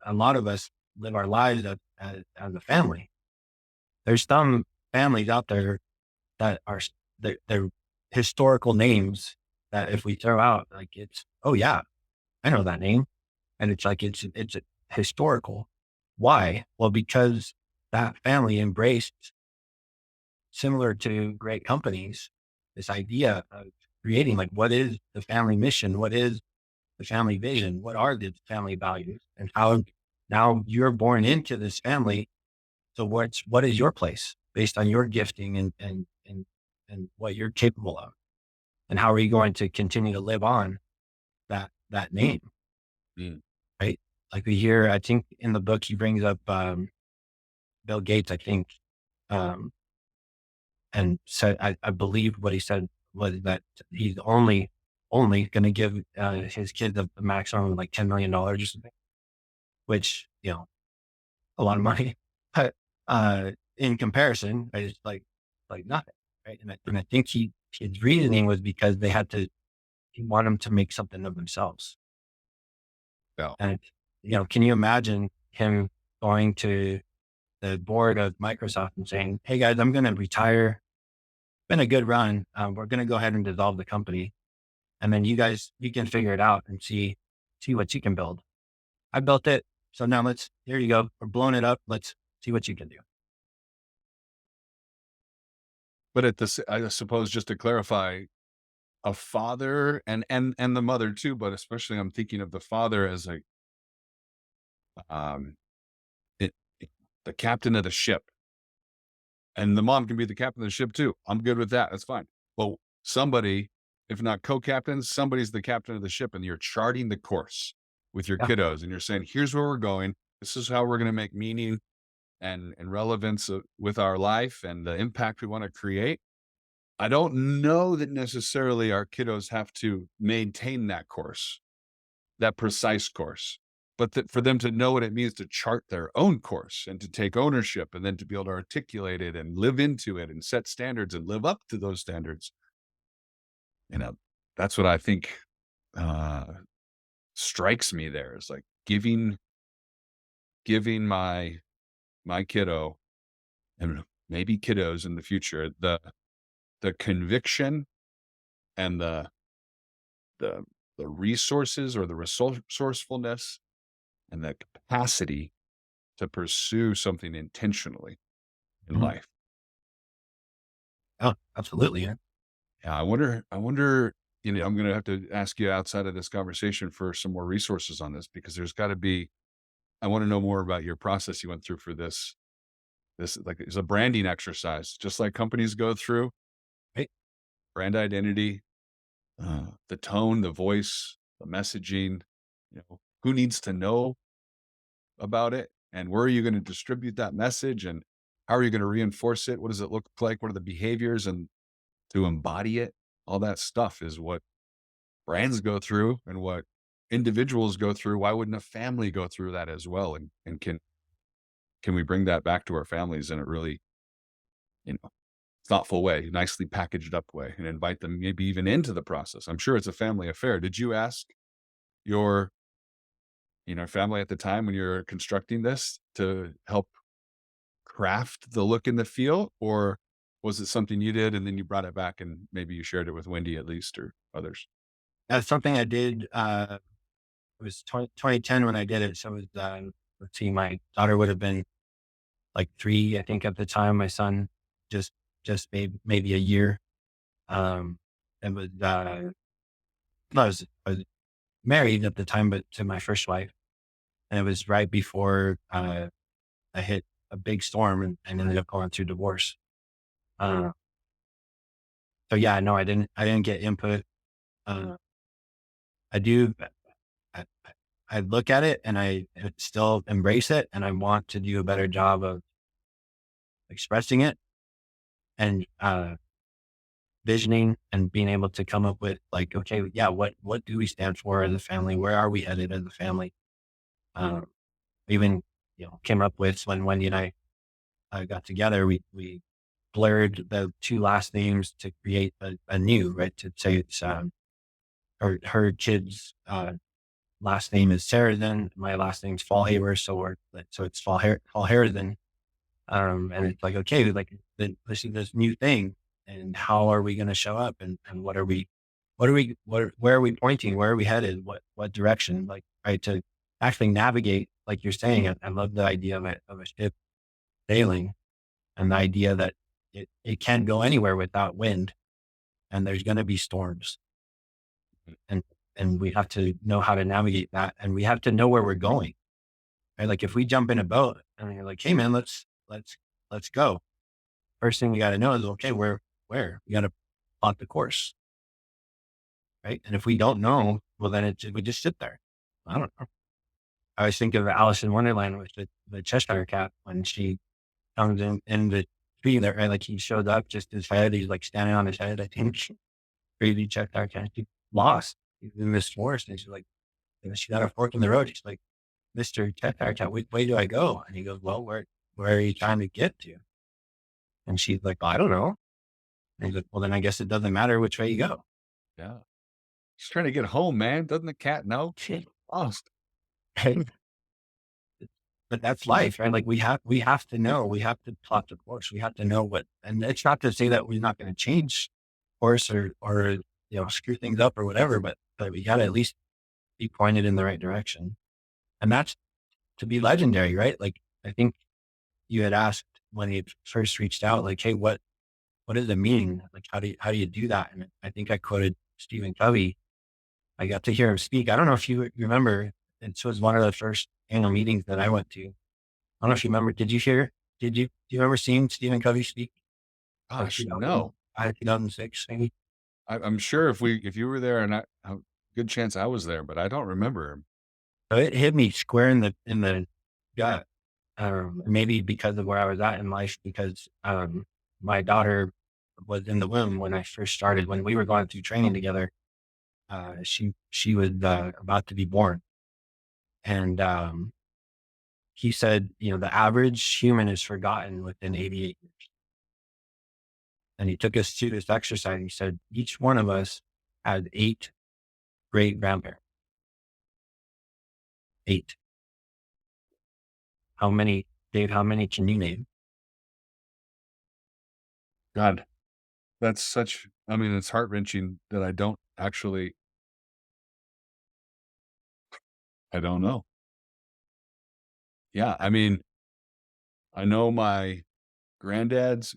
a lot of us live our lives as a family. There's some families out there that are, they're historical names that if we throw out, like oh yeah, I know that name. And it's like, it's historical. Why? Well, because that family embraced, similar to great companies, this idea of creating, like, what is the family mission? What is the family vision? What are the family values? And how now you're born into this family. So what is your place based on your gifting and what you're capable of? And how are you going to continue to live on that name? Mm. Right. Like we hear, I think in the book, he brings up, Bill Gates, I think, um, and said, I believe what he said was that he's only going to give, his kids a maximum of like $10 million or something, which, a lot of money, but, in comparison, right, it's like nothing. Right. And I think his reasoning was because he wanted them to make something of themselves. Yeah. And, can you imagine him going to the board of Microsoft and saying, "Hey guys, I'm going to retire. Been a good run. We're going to go ahead and dissolve the company. And then you can figure it out and see what you can build. I built it. So now here you go. We're blowing it up. Let's see what you can do." But I suppose just to clarify, a father and the mother too, but especially I'm thinking of the father as like, um, it, the captain of the ship, and the mom can be the captain of the ship too. I'm good with that. That's fine. Well, somebody, if not co-captains, somebody's the captain of the ship, and you're charting the course with your Yeah. kiddos, and you're saying, "Here's where we're going. This is how we're going to make meaning and relevance with our life and the impact we want to create." I don't know that necessarily our kiddos have to maintain that course, that precise course, but that for them to know what it means to chart their own course and to take ownership and then to be able to articulate it and live into it and set standards and live up to those standards. You know, that's what I think uh, strikes me there is like giving my kiddo and maybe kiddos in the future the conviction and the the resources or the resourcefulness and the capacity to pursue something intentionally in Mhm. life. Oh, absolutely. Yeah. Yeah, I wonder, I'm gonna have to ask you outside of this conversation for some more resources on this because there's gotta be I want to know more about your process you went through for this. This like is a branding exercise, just like companies go through, Right. brand identity, the tone, the voice, the messaging, who needs to know about it and where are you going to distribute that message and how are you going to reinforce it? What does it look like? What are the behaviors and to embody it? All that stuff is what brands go through and what individuals go through. Why wouldn't a family go through that as well? And can we bring that back to our families in a really, you know, thoughtful way, nicely packaged up way and invite them maybe even into the process? I'm sure it's a family affair. Did you ask your, family at the time when you're constructing this to help craft the look and the feel, or was it something you did and then you brought it back and maybe you shared it with Wendy at least or others? That's something I did. It was 2010 when I did it. So it was, let's see, my daughter would have been like 3, I think at the time. My son just, just maybe a year. And was, no, I was married at the time, but to my first wife. And it was right before, I hit a big storm and ended up going through divorce. Uh, so yeah, no, I didn't get input. Uh, I do, I, I I look at it and I still embrace it and I want to do a better job of expressing it and, visioning and being able to come up with like, okay, yeah, what do we stand for as a family? Where are we headed as a family? Um, even, came up with when Wendy and I, got together, we blurred the 2 last names to create a new, right? To say it's, her kid's, last name is Sarrazin. My last name's Faulhaber. So it's Faulhaber. And it's like, okay, like this is this new thing and how are we going to show up and where are we pointing? Where are we headed? What direction? Like, right. To actually navigate, like you're saying, I love the idea of a ship sailing and the idea that it can't go anywhere without wind and there's going to be storms. Mm. And, and we have to know how to navigate that. And we have to know where we're going, right? Like if we jump in a boat and you're like, hey man, let's go. First thing we got to know is, okay, where we got to plot the course, right? And if we don't know, well, then we just sit there. I don't know. I always think of Alice in Wonderland with the Cheshire cat when she comes in the tree there, right? Like he showed up, just his head, he's like standing on his head. I think crazy Cheshire cat, she's lost. She's in this forest, and she's like, she got a fork in the road. She's like, Mr. Cheshire cat, which way do I go? And he goes, well, where are you trying to get to? And she's like, well, I don't know. And he's like, well, then I guess it doesn't matter which way you go. Yeah. Just trying to get home, man. Doesn't the cat know? She lost. Right? But that's life, right? Like we have to know, we have to plot the course. We have to know and it's not to say that we're not going to change course or, screw things up or whatever, but we got to at least be pointed in the right direction. And that's to be legendary, right? Like I think you had asked when you first reached out, like, hey, what does it mean? Like, how do you do that? And I think I quoted Stephen Covey. I got to hear him speak. I don't know if you remember. It was one of the first annual meetings that I went to. I don't know if you remember. Do you remember seeing Stephen Covey speak? Gosh, no. 2006, maybe. I'm sure if you were there, and good chance I was there, but I don't remember him. So it hit me square in the gut. Maybe because of where I was at in life, because my daughter was in the womb when I first started. When we were going through training together, she was about to be born, and he said, the average human is forgotten within 88 years. And he took us to this exercise. He said, each one of us had 8 great grandparents. 8. How many, Dave? How many can you name? God, that's it's heart wrenching that I don't I don't know. Yeah. I know my granddad's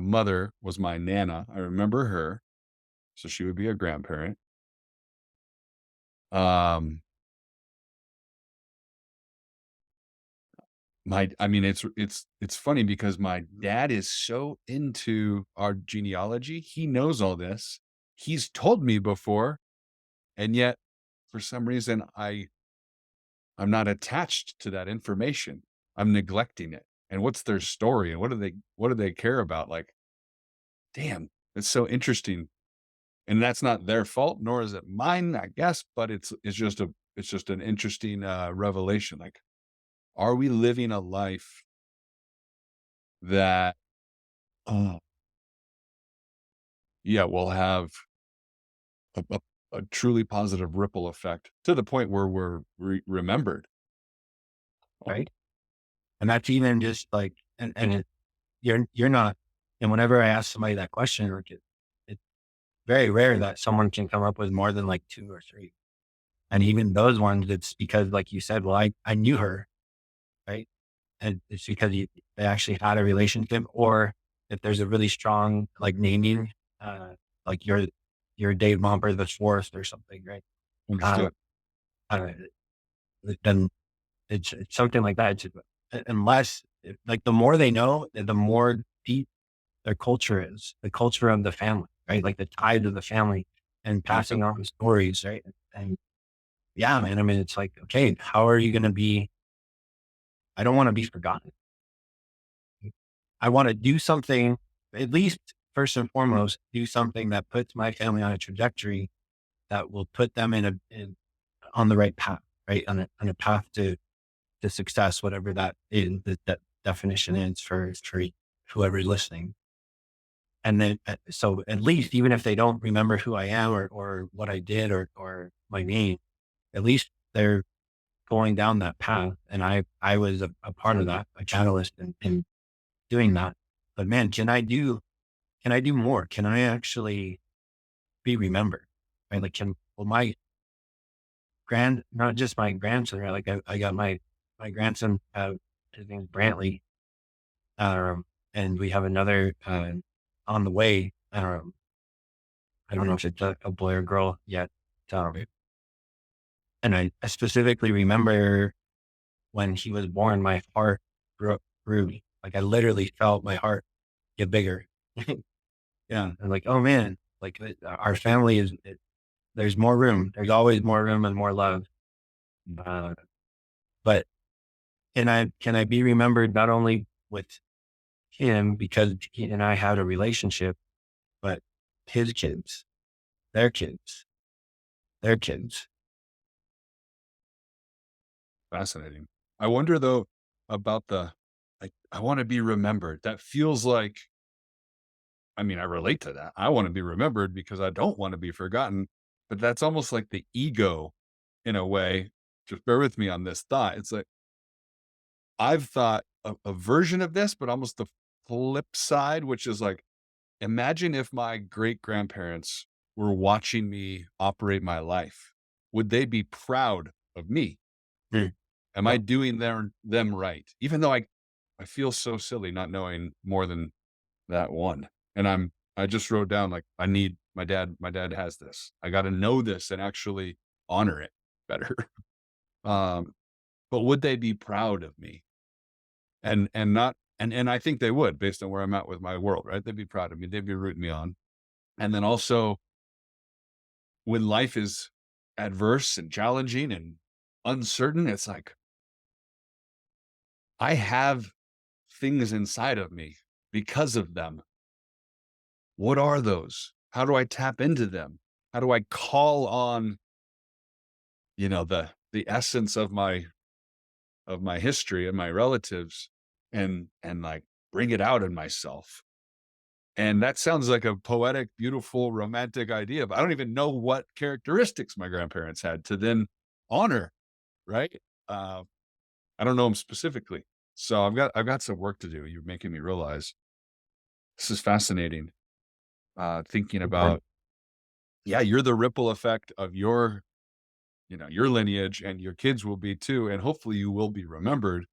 mother was my Nana. I remember her. So she would be a grandparent. Um, it's funny because my dad is so into our genealogy. He knows all this. He's told me before, and yet for some reason I'm not attached to that information. I'm neglecting it. And what's their story and what do they care about? Like, damn, it's so interesting. And that's not their fault, nor is it mine, I guess, but it's just an interesting revelation. Like, are we living a life that uh, will have a, a, a truly positive ripple effect to the point where we're remembered? Right. And that's even just like, you're not, and whenever I ask somebody that question, like it's very rare that someone can come up with more than like 2 or 3. And even those ones, it's because, like you said, well, I knew her, right? And it's because they actually had a relationship, or if there's a really strong, like naming, like you're Dave Momper the fourth or something, right? Uh, Understood. uh, then it's something like that. Unless like the more they know, the more deep their culture is, the culture of the family, right? Like the ties of the family and passing on stories, right? And yeah, man, it's like, okay, how are you going to be? I don't want to be forgotten. I want to do something, at least first and foremost, do something that puts my family on a trajectory that will put them on the right path, right? On a path to success, whatever that is, that definition is for whoever's listening. And then, so at least, even if they don't remember who I am or what I did or my name, at least they're going down that path. And I was a part of that, a catalyst in doing that. But man, can I do more? Can I actually be remembered? Right? Like, my not just my grandson, right? Like I got my grandson, his name's Brantley. And we have another, on the way. I don't know if it's a boy or girl yet and I specifically remember when he was born, my heart grew. Like I literally felt my heart get bigger. Yeah. And like, oh man, like our family there's more room. There's always more room and more love. Uh, but can I be remembered not only with him because he and I had a relationship, but his kids, their kids, their kids. Fascinating. I wonder though about like, I want to be remembered. That feels like, I mean, I relate to that. I want to be remembered because I don't want to be forgotten, but that's almost like the ego in a way. Just bear with me on this thought. It's like, I've thought a version of this, but almost the flip side, which is like, imagine if my great grandparents were watching me operate my life. Would they be proud of me? Mm. Am I Yeah. doing them right? Even though I feel so silly not knowing more than that one. And I just wrote down like, I need my dad has this. I got to know this and actually honor it better. um, but would they be proud of me? And not and I think they would based on where I'm at with my world, right? They'd be proud of me. They'd be rooting me on. And then also when life is adverse and challenging and uncertain, it's like I have things inside of me because of them. What are those? How do I tap into them? How do I call on, the essence of my history and my relatives and like bring it out in myself? And that sounds like a poetic, beautiful, romantic idea, but I don't even know what characteristics my grandparents had to then honor, right? Uh, I don't know them specifically. So I've got some work to do. You're making me realize this is fascinating. Thinking about, yeah, you're the ripple effect of your lineage, and your kids will be too. And hopefully you will be remembered,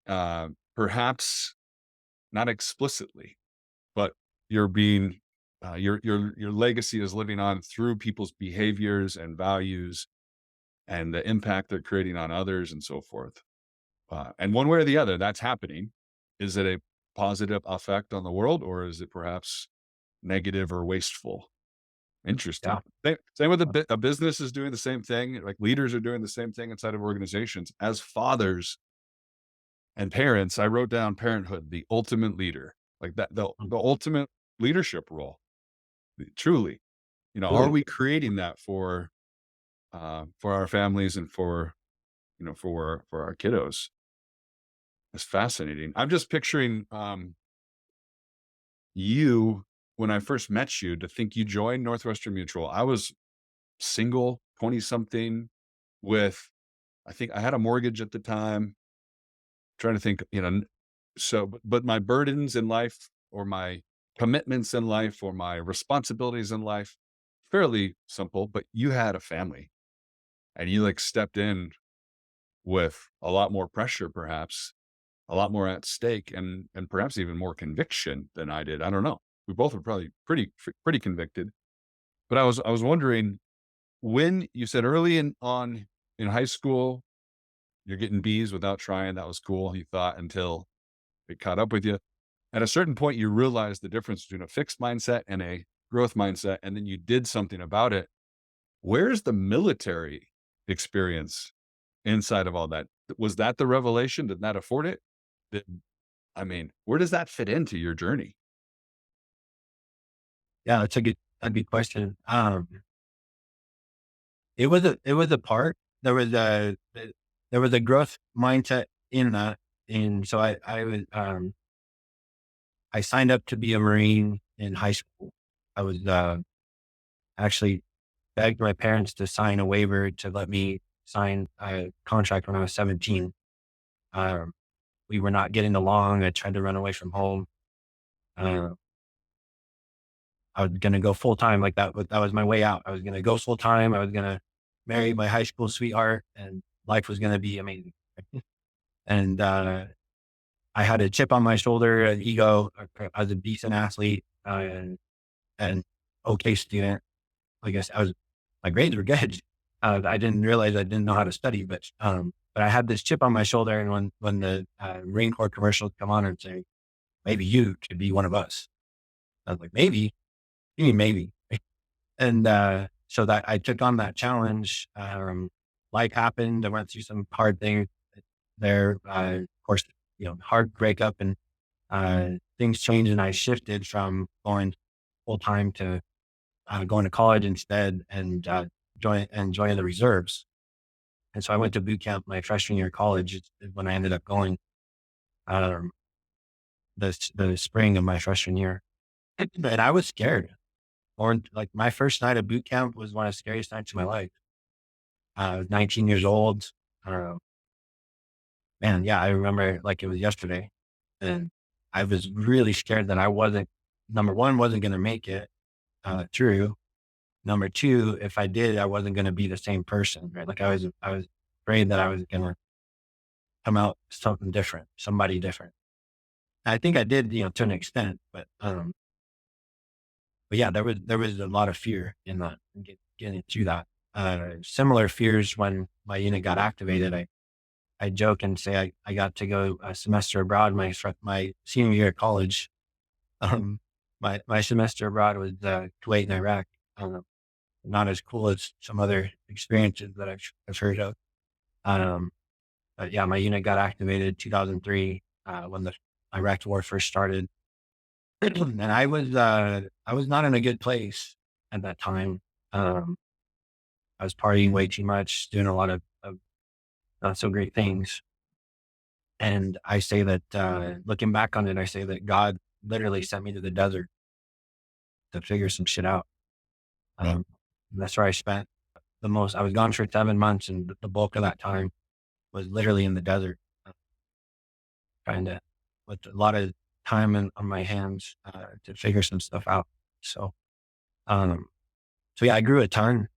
perhaps not explicitly, but you're being, your legacy is living on through people's behaviors and values and the impact they're creating on others and so forth. And one way or the other, that's happening. Is it a positive effect on the world, or is it perhaps negative or wasteful? Yeah. Interesting. Same with a business is doing the same thing. Like leaders are doing the same thing inside of organizations. As fathers and parents, I wrote down parenthood, the ultimate leader, like that, the ultimate leadership role. Truly, are Really? we creating that for our families and for our kiddos? It's fascinating. I'm just picturing you when I first met you to think you joined Northwestern Mutual. I was single, 20 something with, I think I had a mortgage at the time, trying to think, so, but my burdens in life or my commitments in life or my responsibilities in life, fairly simple, but you had a family and you like stepped in with a lot more pressure, perhaps a lot more at stake and perhaps even more conviction than I did. I don't know. We both were probably pretty convicted, but I was wondering when you said early in high school, you're getting B's without trying. That was cool. You thought until it caught up with you. At a certain point, you realized the difference between a fixed mindset and a growth mindset, and then you did something about it. Where's the military experience inside of all that? Was that the revelation? Did that afford it? Did, I mean, where does that fit into your journey? Yeah, that's a good question. It was a part. There was a growth mindset in that. And so I signed up to be a Marine in high school. I was, actually begged my parents to sign a waiver to let me sign a contract when I was 17. Um, we were not getting along. I tried to run away from home. Uh, I was going to go full time like that. That was my way out. I was going to go full time. I was going to marry my high school sweetheart and life was going to be amazing. And, I had a chip on my shoulder, an ego. I was a decent athlete, and okay student. I guess I was. my grades were good. I didn't realize I didn't know how to study, but I had this chip on my shoulder. And when the Marine Corps commercials come on and say, maybe you could be one of us, I was like, maybe, you mean maybe. And so that I took on that challenge. Life happened. I went through some hard things there. Of course, hard breakup, and things changed, and I shifted from going full time to going to college instead, and joining the reserves. And so I went to boot camp my freshman year of college is when I ended up going, um, the spring of my freshman year. And I was scared. Or like my first night of boot camp was one of the scariest nights of my life. I was 19 years old. Uh, Man, yeah, I remember like it was yesterday. And I was really scared that I wasn't, number one, wasn't going to make it through. Number two, if I did, I wasn't going to be the same person, right? Like I was afraid that I was going to come out something different, somebody different. I think I did, to an extent, but yeah, there was a lot of fear in that, getting through that. Similar fears when my unit got activated. I joke and say I got to go a semester abroad my senior year of college. Um, my semester abroad was Kuwait and Iraq. Not as cool as some other experiences that I've heard of. Um, but yeah, my unit got activated 2003 when the Iraq War first started, and I was not in a good place at that time. Um, I was partying way too much, doing a lot of not so great things. And I say that, looking back on it, I say that God literally sent me to the desert to figure some shit out. Yeah. That's where I spent I was gone for 7 months, and the bulk of that time was literally in the desert, uh, trying to, with a lot of time on my hands, to figure some stuff out. So, um, so yeah, I grew a ton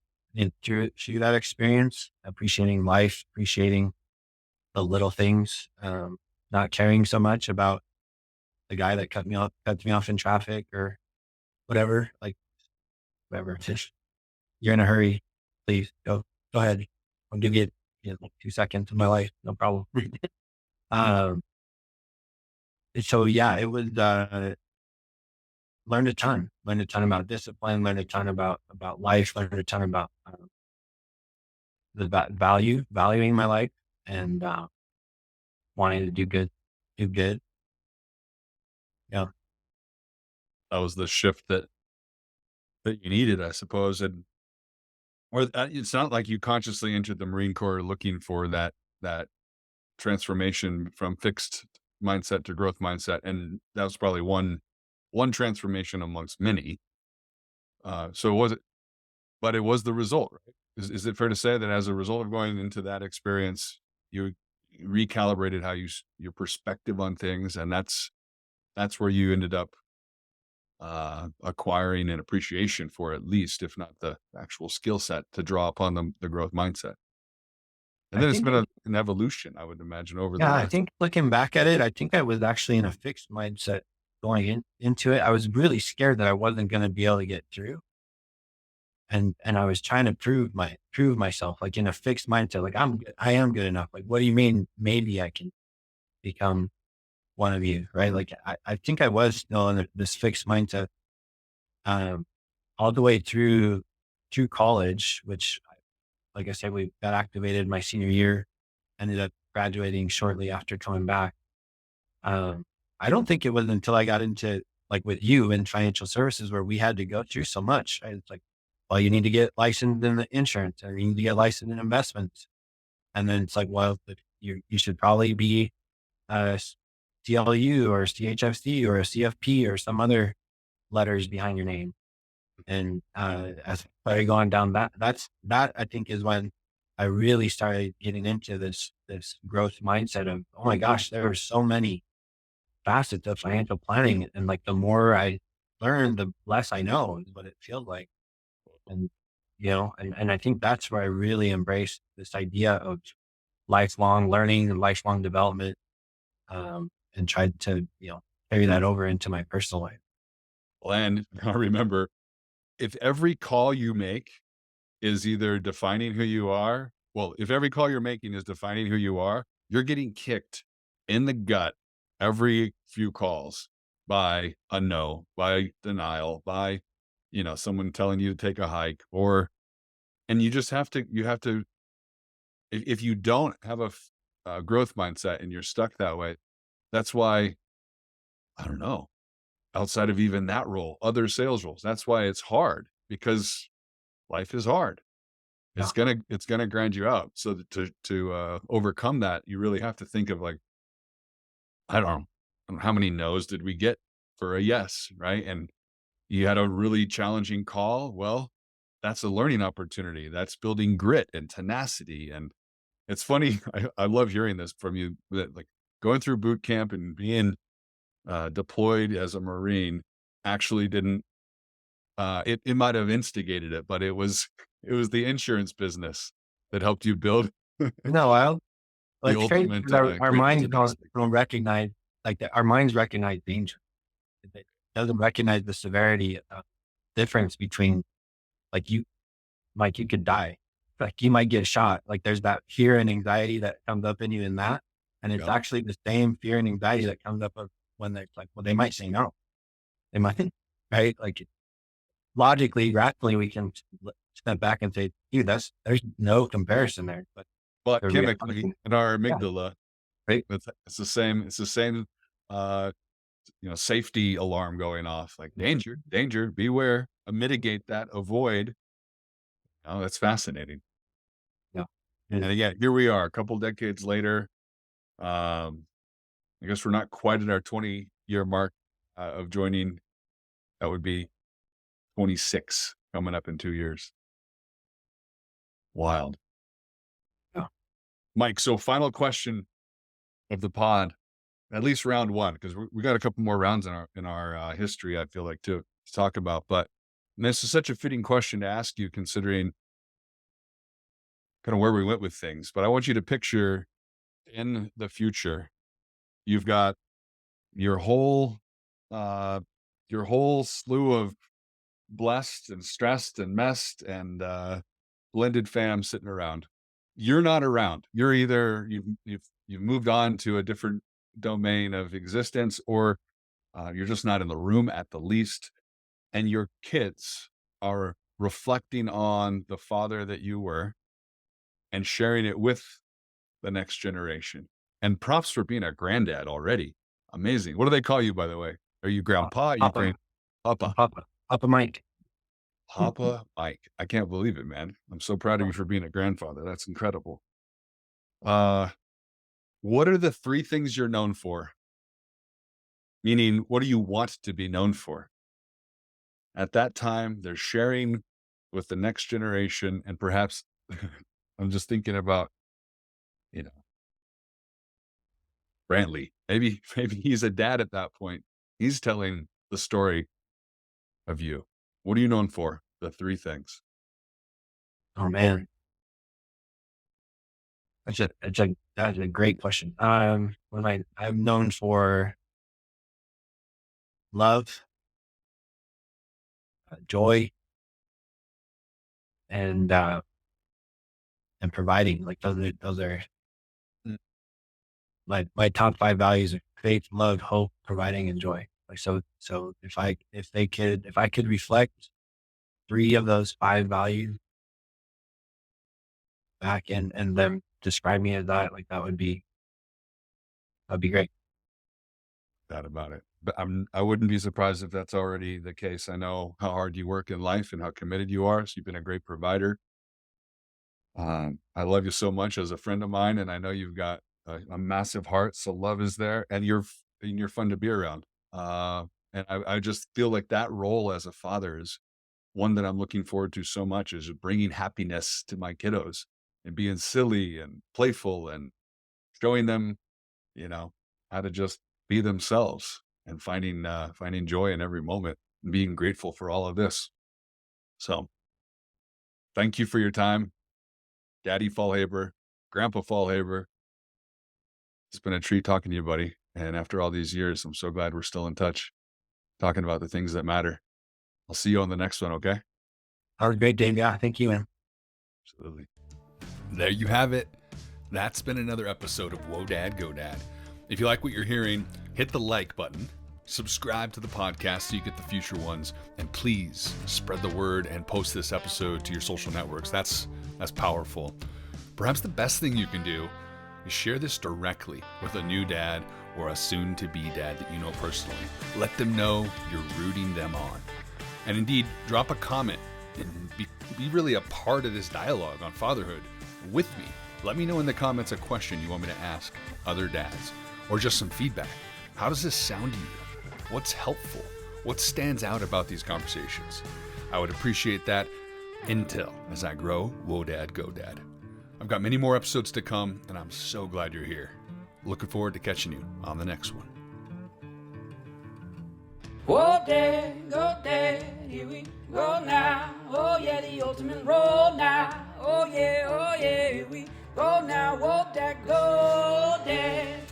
through that experience, appreciating life, appreciating the little things, not caring so much about the guy that cuts me off in traffic or whatever, like whatever. Just, you're in a hurry, please go ahead. I'll give you, like 2 seconds of my life, no problem. um, so yeah, it was learned a ton about discipline, learned a ton about life, learned a ton about valuing my life, and wanting to do good. Yeah, That was the shift that you needed, I suppose. And or it's not like you consciously entered the Marine Corps looking for that transformation from fixed mindset to growth mindset, and that was probably one transformation amongst many. So was it? But it was the result, right? Is it fair to say that as a result of going into that experience, you recalibrated how your perspective on things, and that's where you ended up acquiring an appreciation for, at least, if not the actual skill set to draw upon the growth mindset. And I then it's think. been an evolution, I would imagine, over the Yeah, I last. think looking back at it, I think I was actually in a fixed mindset going into it. I was really scared that I wasn't going to be able to get through. And I was trying to prove myself, like in a fixed mindset, like I am good enough. Like, what do you mean? Maybe I can become one of you, right? Like, I think I was still in this fixed mindset, um, all the way through college, which, like I said, we got activated my senior year, ended up graduating shortly after coming back. Um, I don't think it was until I got into, like, with you in financial services, where we had to go through so much. Right? It's like, well, you need to get licensed in the insurance, or you need to get licensed in investments. And then it's like, well, you should probably be a CLU or CHFC or a CFP or some other letters behind your name. And as I started going down that I think is when I really started getting into this growth mindset of, oh my gosh, there are so many facets of financial planning. And like, the more I learn, the less I know is what it feels like. And, and I think that's where I really embraced this idea of lifelong learning and lifelong development, and tried to, carry that over into my personal life. And I remember, if every call you make is either defining who you are. Well, if every call you're making is defining who you are, you're getting kicked in the gut every few calls by a no, by denial, by, someone telling you to take a hike and you have to, if you don't have a growth mindset and you're stuck that way, that's why, I don't know, outside of even that role, other sales roles, that's why it's hard because life is hard. Yeah. It's gonna grind you out. So to overcome that, you really have to think of like, I don't know how many no's did we get for a yes, right? And you had a really challenging call. Well, that's a learning opportunity. That's building grit and tenacity. And it's funny. I love hearing this from you that like going through boot camp and being deployed as a Marine actually didn't, it might have instigated it, but it was the insurance business that helped you build No, well, the it's crazy ultimate, because our grit and minds tenacity. don't recognize, like, our minds recognize danger. It doesn't recognize the severity, difference between, like, you could die. Like, you might get shot. Like, there's that fear and anxiety that comes up in you in that, and it's Yep. actually the same fear and anxiety that comes up of when they're like, well, they might say no. They might, right? Like, logically, rationally, we can step back and say, dude, there's no comparison there. But But the chemically reality, in our yeah, amygdala, right? it's the same, uh, safety alarm going off, like danger, danger, beware, mitigate that, avoid. Oh, that's fascinating. Yeah. And And again, here we are a couple decades later. Um, I guess we're not quite at our 20-year mark of joining. That would be 26 coming up in 2 years. Wild. yeah. Mike, so final question of the pod, at least round one, because we got a couple more rounds in our history, I feel like, to talk about. But this is such a fitting question to ask you, considering kind of where we went with things. But I want you to picture in the future, you've got your whole uh your whole slew of blessed and stressed and messed and blended fam sitting around. You're not around. You're either you've moved on to a different domain of existence, or you're just not in the room at the least. And your kids are reflecting on the father that you were and sharing it with the next generation. And props for being a granddad already. Amazing. What do they call you, by the way? Are you grandpa? Are you Papa, grand Papa? Papa Mike. Papa Mike. I can't believe it, man. I'm so proud of you for being a grandfather. That's incredible. Uh, what are the three things you're known for? Meaning, what do you want to be known for? At that time, they're sharing with the next generation, and perhaps I'm just thinking about, you know, Brantley. Maybe maybe he's a dad at that point. He's telling the story of you. What are you known for? The three things. Oh man, that's a great question. When I'm known for love, joy, and providing. Like, those are mm, my top five values: are faith, love, hope, providing, and joy. Like, so if I could reflect three of those five values back and then describe me as that, like, that'd be great. That about it. But I wouldn't be surprised if that's already the case. I know how hard you work in life and how committed you are. So you've been a great provider. I love you so much as a friend of mine, and I know you've got a massive heart. So love is there, and you're fun to be around. And I just feel like that role as a father is one that I'm looking forward to so much, is bringing happiness to my kiddos and being silly and playful and showing them, you know, how to just be themselves and finding joy in every moment and being grateful for all of this. So thank you for your time, Daddy Faulhaber, Grandpa Faulhaber. It's been a treat talking to you, buddy. And after all these years, I'm so glad we're still in touch, talking about the things that matter. I'll see you on the next one. Okay. That was a great, Dave. Yeah, thank you, man. Absolutely. There you have it. That's been another episode of Whoa Dad, Go Dad. If you like what you're hearing, hit the like button, subscribe to the podcast so you get the future ones, and please spread the word and post this episode to your social networks. That's powerful. Perhaps the best thing you can do is share this directly with a new dad or a soon-to-be dad that you know personally. Let them know you're rooting them on. And indeed, drop a comment and be really a part of this dialogue on fatherhood with me. Let me know in the comments a question you want me to ask other dads, or just some feedback. How does this sound to you? What's helpful? What stands out about these conversations? I would appreciate that intel as I grow Whoa Dad, Go Dad. I've got many more episodes to come, and I'm so glad you're here. Looking forward to catching you on the next one. Whoa, Dad, go Dad, here we go now. Oh yeah, the ultimate roll now. Oh yeah, here we go now. Whoa, Dad, go Dad.